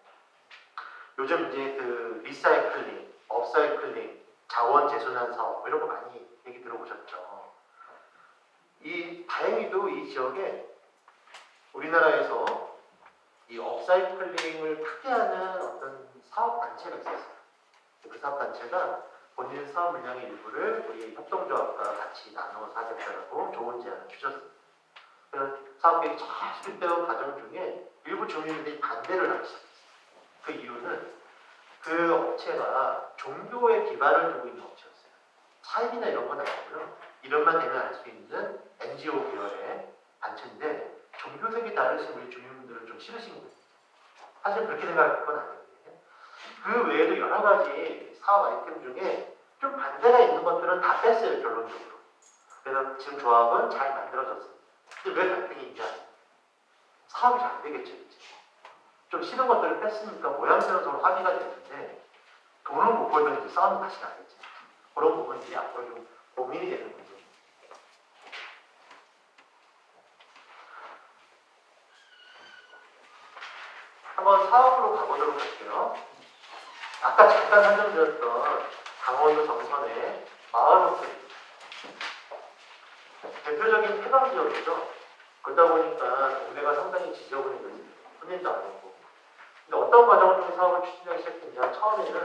요즘 이제 그 리사이클링, 업사이클링, 자원 재순환 사업 이런 거 많이 얘기 들어보셨죠. 다행히도 이 지역에 우리나라에서 이 업사이클링을 크게 하는 어떤 사업 단체가 있었어요. 그 사업 단체가 본인 사업 물량의 일부를 우리 협동조합과 같이 나눠서 하겠다라고 좋은 제안을 주셨습니다. 그래서 사업계획이 잘 수립되어 과정 중에 일부 주민들이 반대를 하기 시작했어요. 그 이유는 그 업체가 종교에 기반을 두고 있는 업체였어요. 사입이나 이런 건 아니고요. 이름만 대면 알 수 있는 NGO 계열의 단체인데 종교색이 다르신 우리 주민분들은 좀 싫으신 거예요. 사실 그렇게 생각할 건 아닌데 그 외에도 여러 가지 사업 아이템 중에 좀 반대가 있는 것들은 다 뺐어요. 결론적으로. 그래서 지금 조합은 잘 만들어졌습니다. 근데 왜 갈등이 있냐? 사업이 잘 안 되겠죠. 이제. 좀 싫은 것들을 뺐으니까 모양새는 서로 합의가 되는데 돈을 못 벌면 이제 싸움이 다시 나겠지. 그런 부분이 앞으로 좀 고민이 되는 부분입니다. 한번 사업으로 가보도록 할게요. 아까 잠깐 설명드렸던 강원도 정선의 마을 호텔. 대표적인 폐광 지역이죠. 그러다 보니까 동네가 상당히 지저분해졌어요. 손님도 안 오고. 근데 어떤 과정을 통해 사업을 추진하기 시작했냐. 처음에는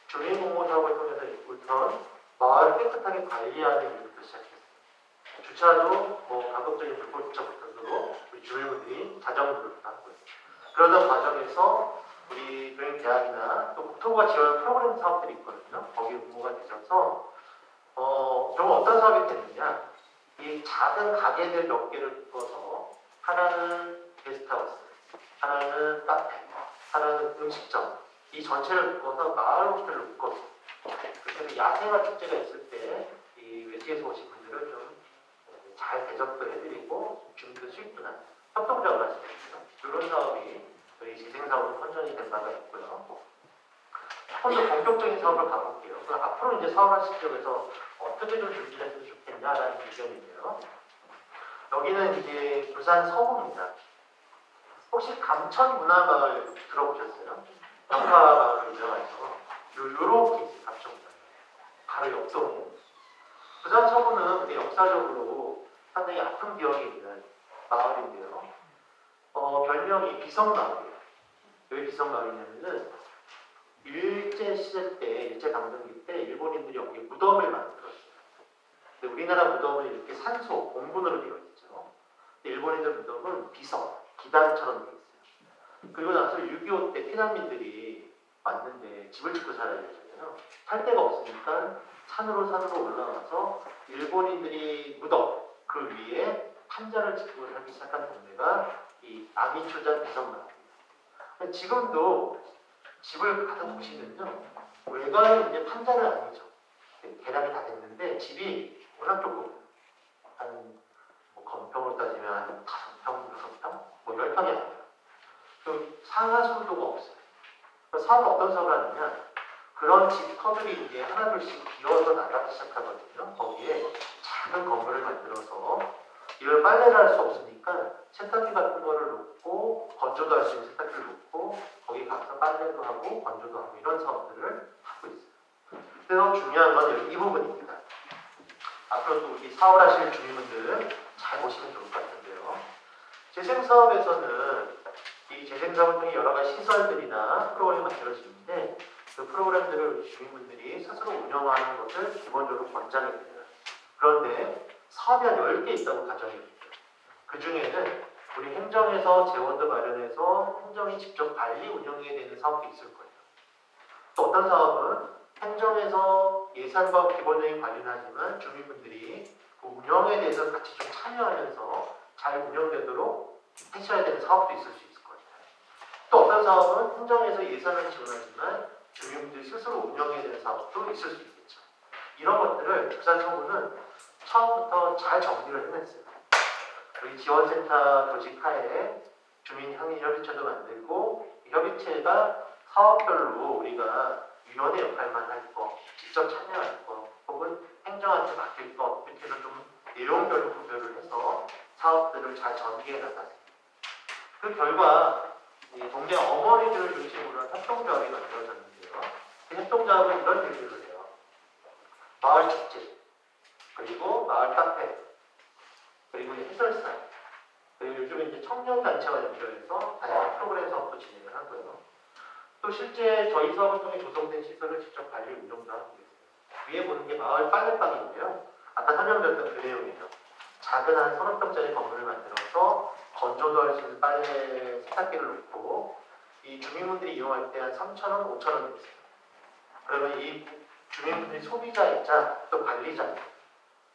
주민공모 사업을 통해서 우선 마을을 깨끗하게 관리하는 일부터 시작했어요. 주차도 뭐 가급적인 불법 주차부터도 우리 주민분들이 자정부를 하고요. 그러던 과정에서 우리 교육대학이나 또 국토부가 지원 프로그램 사업들이 있거든요. 거기에 응모가 되셔서 좀 어떤 사업이 됐느냐. 이 작은 가게들 몇 개를 묶어서 하나는 게스트하우스, 하나는 카페, 하나는 음식점 이 전체를 묶어서 마을 호텔로 묶었어요. 그래서 야생화 축제가 있을 때 이 외지에서 오신 분들을 좀 잘 대접도 해드리고 주민들 수익도 나는 협동작업을 할 수 있어요. 이런 사업이 저희 재생사업으로 선정이 된 바가 있고요. 조금 더 본격적인 사업을 가볼게요. 그럼 앞으로 이제 사업하실 적에서 어떻게 좀 준비를 해서 좋겠냐라는 의견인데요. 여기는 이제 부산 서구입니다. 혹시 감천문화마을 들어보셨어요? 병화마을로 유명하죠. 요렇게 있어요, 감천문화. 바로 옆동에. 부산 서구는 근데 역사적으로 상당히 아픈 기억이 있는 마을인데요. 별명이 비성마을이에요. 왜 비성마을이냐면은 일제시대 때, 일제강점기 때 일본인들이 여기 무덤을 만들었어요. 근데 우리나라 무덤은 이렇게 산소, 공분으로 되어 있죠. 근데 일본인들 무덤은 비성, 기단처럼 되어 있어요. 그리고 나서 6.25 때 피난민들이 왔는데 집을 짓고 살아야 되잖아요. 살 데가 없으니까 산으로 올라와서 일본인들이 무덤, 그 위에 판자를 짓고 살기 시작한 동네가 이 아미초장 비성마을입니다. 지금도 집을 갖다 놓으시면요, 외관은 이제 판자는 아니죠. 개량이 다 됐는데 집이 워낙 좁고 한 건평으로 따지면 한 5평, 6평? 10평이 아니에요. 그 상하수도가 없어요. 그래서 사업을 어떤 사업을 하느냐, 그런 집터들이 이제 하나둘씩 비어서 나가기 시작하거든요. 거기에 작은 건물을 만들어서 이걸 빨래를 할 수 없으니까 세탁기 같은 거를 놓고 건조도 할 수 있는 세탁기를 놓고 거기 가서 빨래도 하고 건조도 하고 이런 사업들을 하고 있어요. 그래서 중요한 건 이 부분입니다. 앞으로도 우리 사업을 하시는 주민분들 잘 보시면 좋을 것 같은데요. 재생사업에서는 이 재생사업을 통해 여러 가지 시설들이나 프로그램이 만들어지는데 그 프로그램들을 주민분들이 스스로 운영하는 것을 기본적으로 권장해 드려요. 그런데 사업이 한 10개 있다고 가정해 볼게요. 그 중에는 우리 행정에서 재원도 마련해서 행정이 직접 관리 운영해야 되는 사업도 있을 거예요. 또 어떤 사업은 행정에서 예산과 기본적인 관리는 하지만 주민분들이 그 운영에 대해서 같이 좀 참여하면서 잘 운영되도록 하셔야 되는 사업도 있을 수 있을 것 같아요. 또 어떤 사업은 행정에서 예산을 지원하지만 주민분들이 스스로 운영해야 되는 사업도 있을 수 있겠죠. 이런 것들을 부산 서구는 처음부터 잘 정리를 해냈어요. 우리 지원센터 조직하에 주민향인협의체도 만들고 이 협의체가 사업별로 우리가 위원회 역할만 할 거, 직접 참여할 거, 혹은 행정한테 맡길 거 이렇게 해서 좀 내용별로 구별을 해서 사업들을 잘 전개해 나가세요. 그 결과 동네 어머니들을 중심으로 한 협동조합이 만들어졌는데요. 그 협동조합은 이런 일들을 해요. 마을 축제, 그리고 마을 카페, 그리고 해설사, 그리고 요즘에 이제 청년단체와 연결해서 다양한 프로그램 사업도 진행을 하고요. 또 실제 저희 사업을 통해 조성된 시설을 직접 관리 운영도 하고 있어요. 위에 보는 게 마을 빨래방인데요. 아까 설명드렸던 그 내용이에요. 작은 한 30평짜리 건물을 만들어서 건조도 할 수 있는 빨래 세탁기를 놓고 이 주민분들이 이용할 때 한 3,000원, 5,000원 있어요. 그러면 이 주민분들이 소비자이자 또 관리자입니다.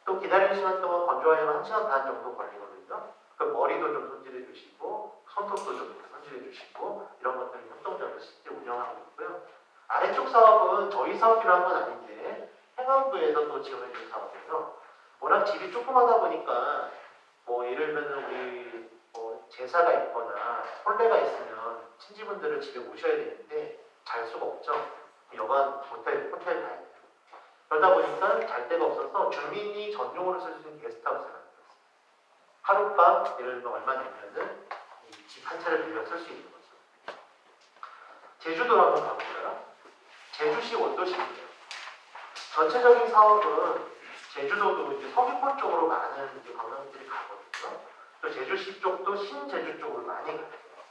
또 기다리는 시간 동안 건조하려면 1시간 반 정도 걸리거든요. 그 머리도 좀 손질해 주시고 손톱도 좀 손질해 주시고 이런 것들을 협동조합에서 실제 운영하고 있고요. 아래쪽 사업은 저희 사업이라 한 건 아닌데 행안부에서 또 지원해 준 사업이에요. 워낙 집이 조그마다 보니까 예를 들면 우리 제사가 있거나 혼례가 있으면 친지분들을 집에 모셔야 되는데 잘 수가 없죠. 여관 호텔 가야 돼요. 그러다 보니까 잘 데가 없어서 주민이 전용으로 쓸 수 있는 게스트하우스를 만들었어요. 하룻밤 예를 들면 얼마 내면은 집 한 채를 빌려 쓸 수 있는 거죠. 제주도로 한번 가볼까요? 제주시 원도시입니다. 전체적인 사업은 제주도도 이제 서귀포 쪽으로 많은 이제 관광객들이 가거든요. 또 제주시 쪽도 신제주 쪽으로 많이 가요.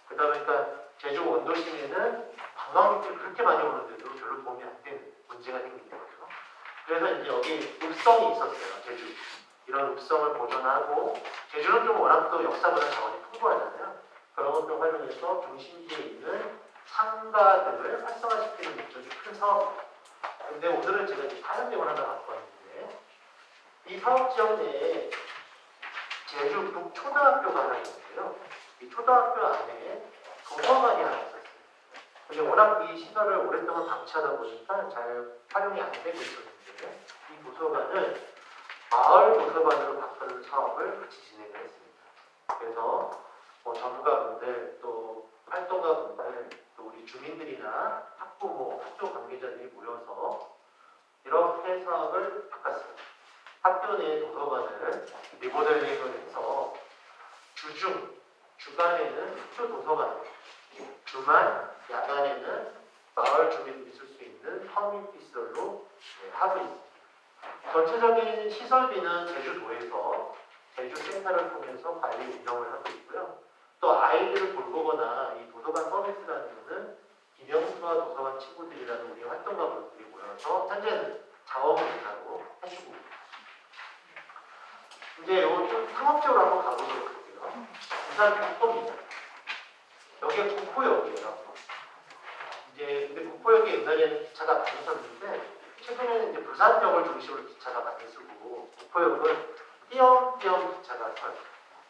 그러다 보니까 제주 원도심에는 관광객들이 그렇게 많이 오는데도 별로 도움이 안 되는 문제가 생기는 거죠. 그래서 이제 여기 읍성이 있었어요. 제주. 이런 읍성을 보존하고 제주는 좀 워낙 또 역사문화 자원이 풍부하잖아요. 그런 것들 활용해서 중심지에 있는 상가들을 활성화시키는 목적이 큰 사업입니다. 근데 오늘은 제가 다른 내용을 하나 갖고 왔는데 이 사업 지역 내에 제주 북초등학교가 하나 있는데요. 이 초등학교 안에 도서관이 하나 있었어요. 근데 워낙 이 시설을 오랫동안 방치하다 보니까 잘 활용이 안 되고 있었는데 이 도서관을 마을 도서관으로 바꾸는 사업을 전문가분들 또 활동가분들 또 우리 주민들이나 학부모, 학교 관계자들이 모여서 이렇게 사업을 바꿨어요. 학교 내 도서관을 리모델링을 해서 주간에는 학교 도서관, 주말, 야간에는 마을 주민들이 쓸 수 있는 커뮤니티 시설로 하고 있습니다. 전체적인 시설비는 제주도에서 제주센터를 통해서 관리 운영을 하고 있고요. 또 아이들을 돌보거나 이 도서관 서비스라는 것은 김영수와 도서관 친구들이라는 우리 활동가분들이 모여서 현재는 자원봉사로 해주고 있습니다. 이제 좀 상업적으로 한번 가보도록 할게요. 부산 국도입니다. 여기가 국포역이에요. 이제 근데 국포역에 옛날에는 기차가 많이 섰는데 최근에는 이제 부산역을 중심으로 기차가 많이 쓰고 국포역은 띄엄띄엄 기차가 서요.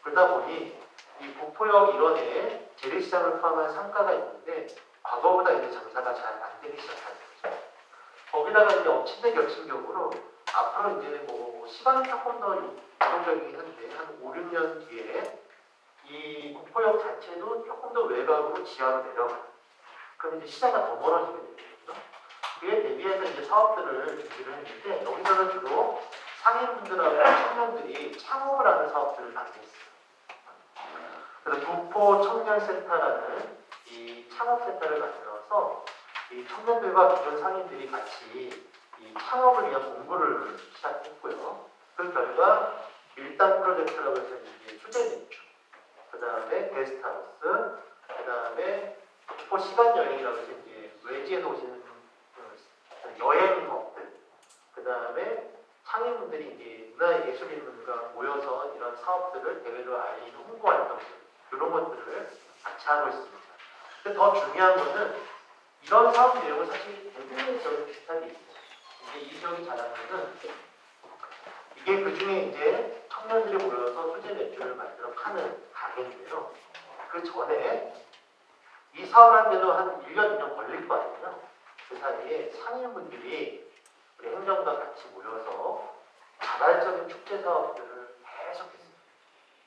그러다 보니 이 국포역 일원에 재래시장을 포함한 상가가 있는데 과거보다 이제 장사가 잘 안 되기 시작하는 거죠. 거기다가 이제 엎친데 겹친격으로 앞으로 이제 뭐 시간은 조금 더 유동적이긴 한데 한 5, 6년 뒤에 이 국포역 자체도 조금 더 외곽으로 지하로 내려가요. 그럼 이제 시장과 더 멀어지게 되거든요. 그에 대비해서 이제 사업들을 준비를 했는데 여기서는 주로 상인분들하고 청년들이 창업을 하는 사업들을 많이 했어요. 그래서 국포 청년센터라는 이 창업센터를 만들어서 이 청년들과 기존 상인들이 같이 이 창업을 위한 공부를 시작했고요. 그 결과 밀당 프로젝트라고 해서 이제 수제 맥주, 그 다음에 게스트하우스, 그 다음에 국포 시간 여행이라고 해서 이제 외지에서 오시는 여행업들, 그 다음에 상인분들이 이제 문화예술인분들과 모여서 이런 사업들을 대외로 알리는 홍보 활동들, 이런 것들을 같이 하고 있습니다. 근데 더 중요한 것은 이런 사업 내용은 사실 대부분의 지역이 비슷하게 있어요. 이제 이 지역이 잘하는 것은 이게 그 중에 이제 청년들이 모여서 수제 맥주를 만들어 파는 가게인데요. 그 전에 이 사업을 하는데도 한 1년, 2년 걸릴 거 아니에요. 그 사이에 상인분들이 우리 행정과 같이 모여서 자발적인 축제 사업들을 계속했어요.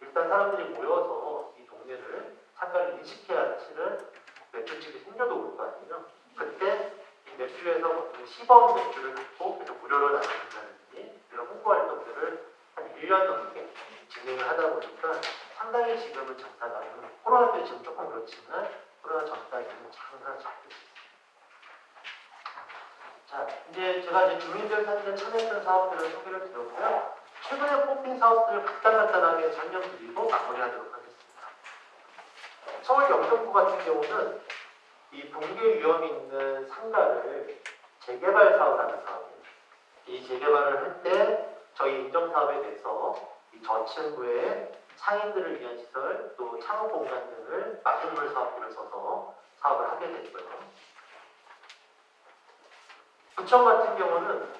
일단 사람들이 모여서 이 동네를 상가를 인식해야 할 실은 맥주집이 생겨도 올 거 아니에요. 그때 이 맥주에서 보통 시범 맥주를 갖고 계속 무료로 나눠준다든지 이런 홍보 활동들을 한 1년 넘게 진행을 하다 보니까 상당히 지금은 장사가 코로나 때 지금 조금 그렇지만 코로나 전까지는 장사가 잘 됐어요. 자, 이제 제가 이제 주민들 사진에 참여했던 사업들을 소개를 드렸고요. 최근에 뽑힌 사업들을 간단하게 설명드리고 마무리하도록 하겠습니다. 서울 영등포 같은 경우는 이 붕괴 위험이 있는 상가를 재개발 사업을 하는 사업이에요. 이 재개발을 할 때 저희 인정사업에 대해서 이 저층부에 상인들을 위한 시설 또 창업 공간 등을 마중물 사업비를 써서 사업을 하게 됐고요. 부천 같은 경우는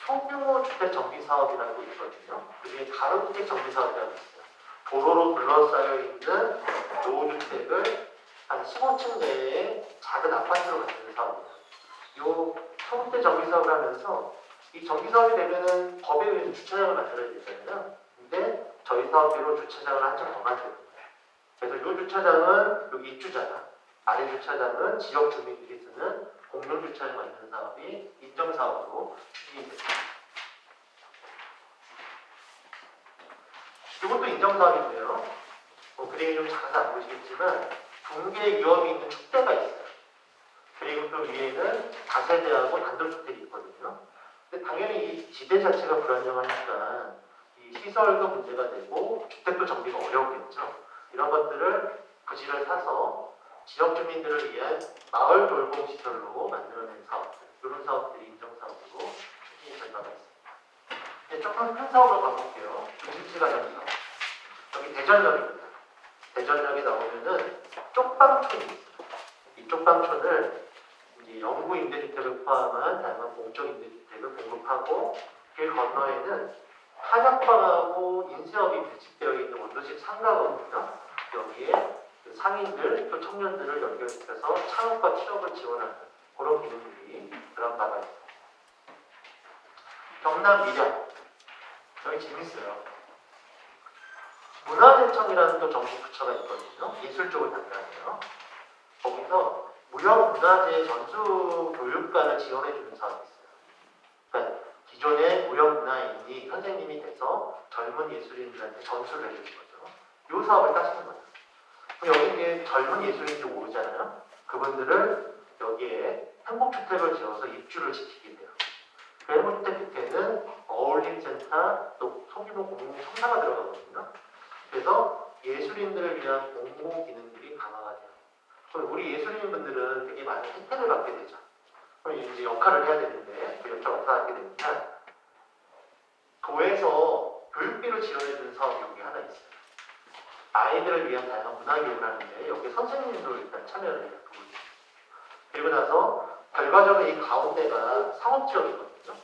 소규모 주택 정비 사업이라고 있거든요. 그게 가로주택 정비 사업이라고 있어요. 도로로 둘러싸여 있는 노후주택을 한 15층 내에 작은 아파트로 만드는 사업이에요. 이 소주택 정비 사업을 하면서 이 정비 사업이 되면은 법에 의해서 주차장을 만들어야 되잖아요. 근데 저희 사업비로 주차장을 한층 더 만드는 거예요. 그래서 이 주차장은 여기 입주자나 아래 주차장은 지역 주민들이 쓰는 공용 주차장 만드는 사업이 인정사업으로 추진이 됐습니다. 이것도 인정사업인데요. 그림이 좀 작아서 안 보시겠지만 붕괴 위험이 있는 축대가 있어요. 그리고 또 위에는 다세대하고 단독주택이 있거든요. 근데 당연히 이 지대 자체가 불안정하니까 이 시설도 문제가 되고 주택도 정비가 어려웠겠죠. 이런 것들을 부지를 사서 지역 주민들을 위한 마을 돌봄 시설로 만들어낸 사업들, 이런 사업들이 인정사업으로 추진이 될 바가 있습니다. 이제 조금 큰 사업을 가볼게요. 중심지가 된 사업. 여기 대전역입니다. 대전역에 나오면은 쪽방촌이 있어요. 이 쪽방촌을 이제 영구 임대주택을 포함한 다양한 공적 임대주택을 공급하고 길 건너에는 한약방하고 인쇄업이 밀집되어 있는 원도식 상가거든요. 여기에 그 상인들 또 청년들을 연결시켜서 창업과 취업을 지원하는 그런 기능들이 그런 바가 있습니다. 경남 밀양 여기 재밌어요. 문화재청이라는 또 정부부처가 있거든요. 예술 쪽을 담당해요. 거기서 무형문화재 전수 교육과를 지원해주는 사업이 있어요. 그러니까 기존의 무형문화인이 선생님이 돼서 젊은 예술인들한테 전수를 해주는 거죠. 이 사업을 따시는 거예요. 그럼 여기 이제 젊은 예술인들이 오잖아요. 그분들을 여기에 행복주택을 지어서 입주를 시키게 돼요. 그 행복주택 밑에는 어울림센터 또 소규모 공공청사가 들어가거든요. 그래서 예술인들을 위한 공공기능들이 강화가 돼요. 그럼 우리 예술인분들은 되게 많은 혜택을 받게 되죠. 그럼 이제 역할을 해야 되는데 그 역할을 어떻게 하게 되느냐, 도에서 교육비를 지원해주는 사업이 여기 하나 있어요. 아이들을 위한 다양한 문화교육을 하는데 여기 선생님도 일단 참여를 해요. 그리고 나서 결과적으로 이 가운데가 상업지역이거든요.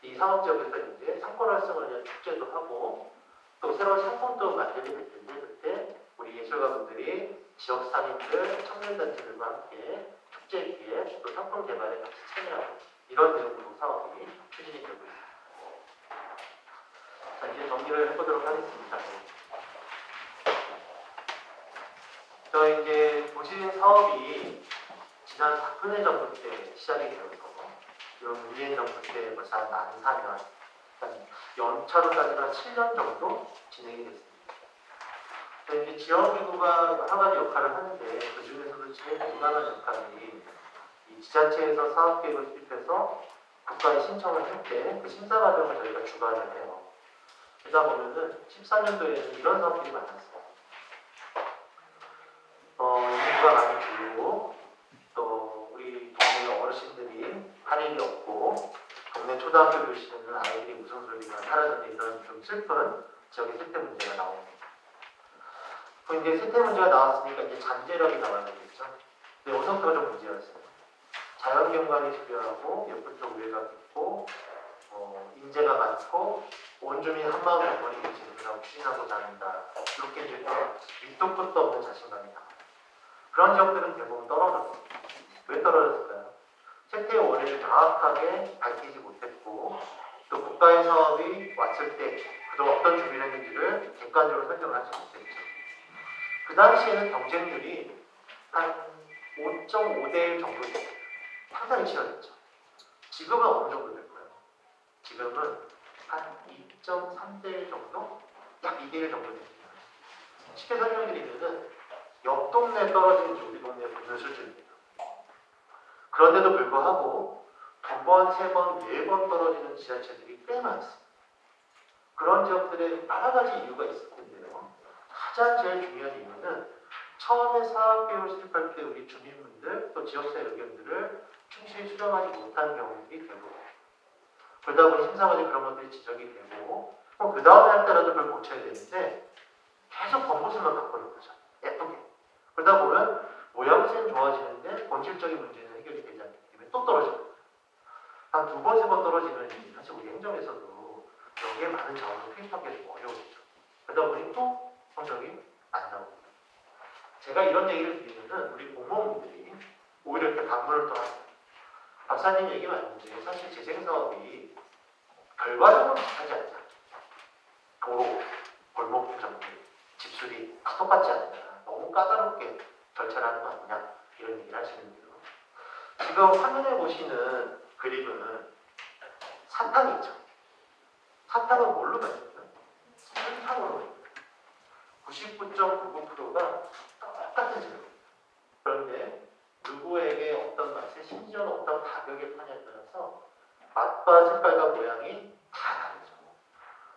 이 상업지역에서 이제 상권 활성화를 위한 축제도 하고 또 새로운 상품도 만들게 될 텐데, 그때 우리 예술가분들이 지역 상인들, 청년단체들과 함께 축제 기획 또 상품 개발에 같이 참여하고 이런 내용으로 사업이 추진이 되고 있습니다. 자, 이제 정리를 해보도록 하겠습니다. 저 이제 도시 사업이 지난 박근혜 정부 때 시작이 되어서 이런 문재인 정부 때 벌써 한 4년, 연차로 따지면 7년 정도 진행이 됐습니다. 이제 지역기구가 여러 가지 역할을 하는데 그 중에서도 제일 민감한 역할이 이 지자체에서 사업계획을 수립해서 국가에 신청을 할 때 그 심사 과정을 저희가 주관을 해요. 그러다 보면은 14년도에는 이런 사업들이 많았어요. 인구가 많이 줄고 또 우리 동네 어르신들이 할 일이 없고 동네 초등학교 교실에는 아이들이 웃음소리가 사라지는 이런 좀 슬픈 지역의 세태 문제가 나옵니다. 그 이제 세태 문제가 나왔으니까 이제 잠재력이 나와야 되겠죠. 근데 우선부터가 좀 문제였어요. 자연경관이 수려하고 예쁘고 우회가 깊고 인재가 많고 온주민 한마음 어머니 제도라고 추진하고자 합니다. 이렇게 이제 밑도 끝도 없는 자신감이 나와요. 그런 지역들은 대부분 떨어졌어요. 왜 떨어졌을까요? 세태의 원인을 정확하게 밝히지 못했고 또 국가의 사업이 왔을 때 그동안 어떤 준비를 했는지를 객관적으로 설명을 하지 못했죠. 그 당시에는 경쟁률이 한 5.5대 1 정도 됐어요. 상당히 치열했죠. 지금은 어느 정도 될까요? 지금은 한 2.3대 1 정도? 약 2대 1 정도 됩니다. 쉽게 설명드리면은 옆 동네에 떨어지는 우리 동네에 붙는 수준입니다. 그런데도 불구하고 2번, 3번, 4번 떨어지는 지자체들이 꽤 많습니다. 그런 지역들의 여러 가지 이유가 있을 텐데요. 가장 제일 중요한 이유는 처음에 사업계획을 수립할 때 우리 주민분들 또 지역사회 의견들을 충실히 수렴하지 못한 경우들이 대부분. 그러다 보니 심사관이 그런 것들이 지적이 되고 그 다음에 할 때라도 그걸 고쳐야 되는데 계속 겉모습만 바꾸는 거죠. 예쁘게. 그러다 보면 모양새는 좋아지는데 본질적인 문제는 해결이 되지 않기 때문에 또 떨어져요. 한 2번, 3번 떨어지면 사실 우리 행정에서도 여기에 많은 자원을 투입하기가 좀 어려워지죠. 그러다 보니 또 성적이 안 나옵니다. 제가 이런 얘기를 드리면은 우리 공무원분들이 오히려 이렇게 반문을 또 합니다. 박사님 얘기 맞는데 사실 재생사업이 결과적으로 비슷하지 않냐. 도로, 골목 정비, 집수리 다 똑같지 않냐. 너무 까다롭게 절차를 하는 거 아니냐. 이런 얘기를 하시는데요. 지금 화면에 보시는 그림은 사탕이죠. 사탕은 뭘로 만들어요? 설탕으로 만들어요. 99.99%가 똑같은 재료입니다. 그런데 누구에게 어떤 맛에 심지어는 어떤 가격에 파냐에 따라서 맛과 색깔과 모양이 다 다르죠.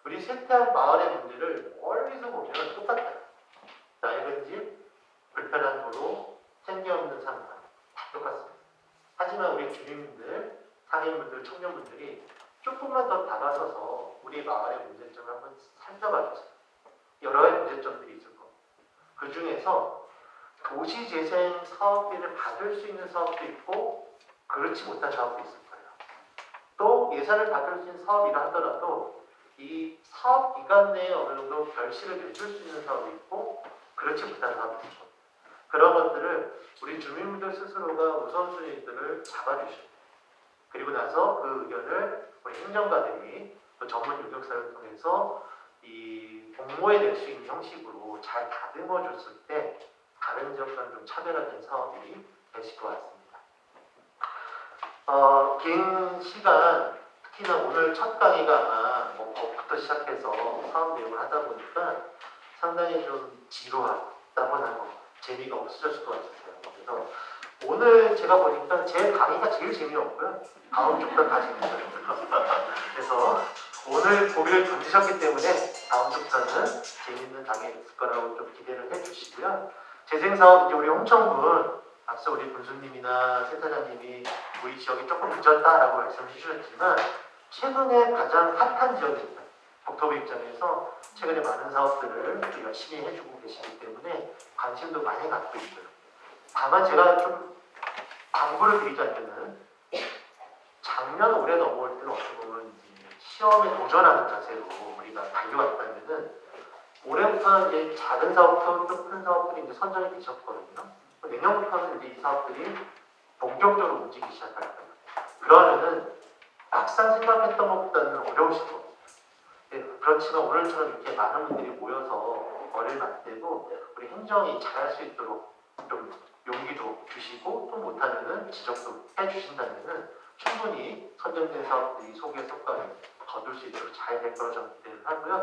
우리 세태한 마을의 문제를 멀리서 보면 똑같아요. 낡은 집, 불편한 도로, 생기 없는 상가 다 똑같습니다. 하지만 우리 주민분들, 상인분들, 청년분들이 조금만 더 다가서서 우리 마을의 문제점을 한번 살펴봐 주세요. 여러 가지 문제점들이 있을 겁니다. 그 중에서 도시재생 사업비를 받을 수 있는 사업도 있고 그렇지 못한 사업도 있을 거예요. 또 예산을 받을 수 있는 사업이라 하더라도 이 사업 기간 내에 어느 정도 결실을 맺을 수 있는 사업이 있고 그렇지 못한 사업이 있죠. 그런 것들을 우리 주민분들 스스로가 우선순위들을 잡아주시고 그리고 나서 그 의견을 우리 행정가들이 또 전문 요격사를 통해서 이 공모에 낼 수 있는 형식으로 잘 다듬어 줬을 때 다른 지역과는 좀 차별화된 사업이 되실 것 같습니다. 긴 시간, 특히나 오늘 첫 강의가 아마 뭐 법부터 시작해서 사업 내용을 하다 보니까 상당히 좀 지루하다고 하고 재미가 없어졌을 것 같았어요. 그래서 오늘 제가 보니까 제 강의가 제일 재미없고요. 다음 주부터 다 재밌어요. 그래서 오늘 고비를 견디셨기 때문에 다음 주부터는 재밌는 강의가 있을 거라고 좀 기대를 해주시고요. 재생사업 이제 우리 홍천군 앞서 우리 군수님이나 센터장님이 우리 지역이 조금 늦었다라고 말씀해 주셨지만 최근에 가장 핫한 지역입니다. 국토부 입장에서 최근에 많은 사업들을 열심히 해주고 계시기 때문에 관심도 많이 갖고 있고요. 다만 제가 좀 광고를 드리자면은 작년 올해 넘어올 때는 어떻게 보면 시험에 도전하는 자세로 우리가 달려왔다면은 올해부터는 이제 작은 사업부터 좀 큰 사업들이 이제 선정이 되셨거든요. 내년부터는 이제 이 사업들이 본격적으로 움직이기 시작할 거예요. 그러면은 막상 생각했던 것보다는 어려우실 겁니다. 네, 그렇지만 오늘처럼 이렇게 많은 분들이 모여서 머리를 맞대고 우리 행정이 잘할 수 있도록 좀 용기도 주시고 또 못하면은 지적도 해주신다면은 충분히 선정된 사업들이 소개 성과를 거둘 수 있도록 잘 될 거라고 저는 기대를 하고요.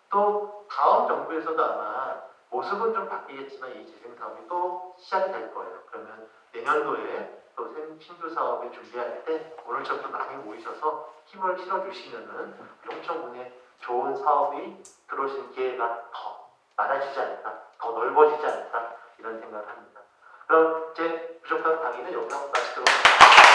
또 다음 정부에서도 아마 모습은 좀 바뀌겠지만 이 재생 사업이 또 시작이 될 거예요. 그러면 내년도에 또 신규 사업을 준비할 때 오늘처럼 많이 모이셔서 힘을 실어주시면은 홍천군에 좋은 사업이 들어오실 기회가 더 많아지지 않을까, 더 넓어지지 않을까 이런 생각을 합니다. 그럼 제 부족한 강의는 여기서 마치도록 하겠습니다.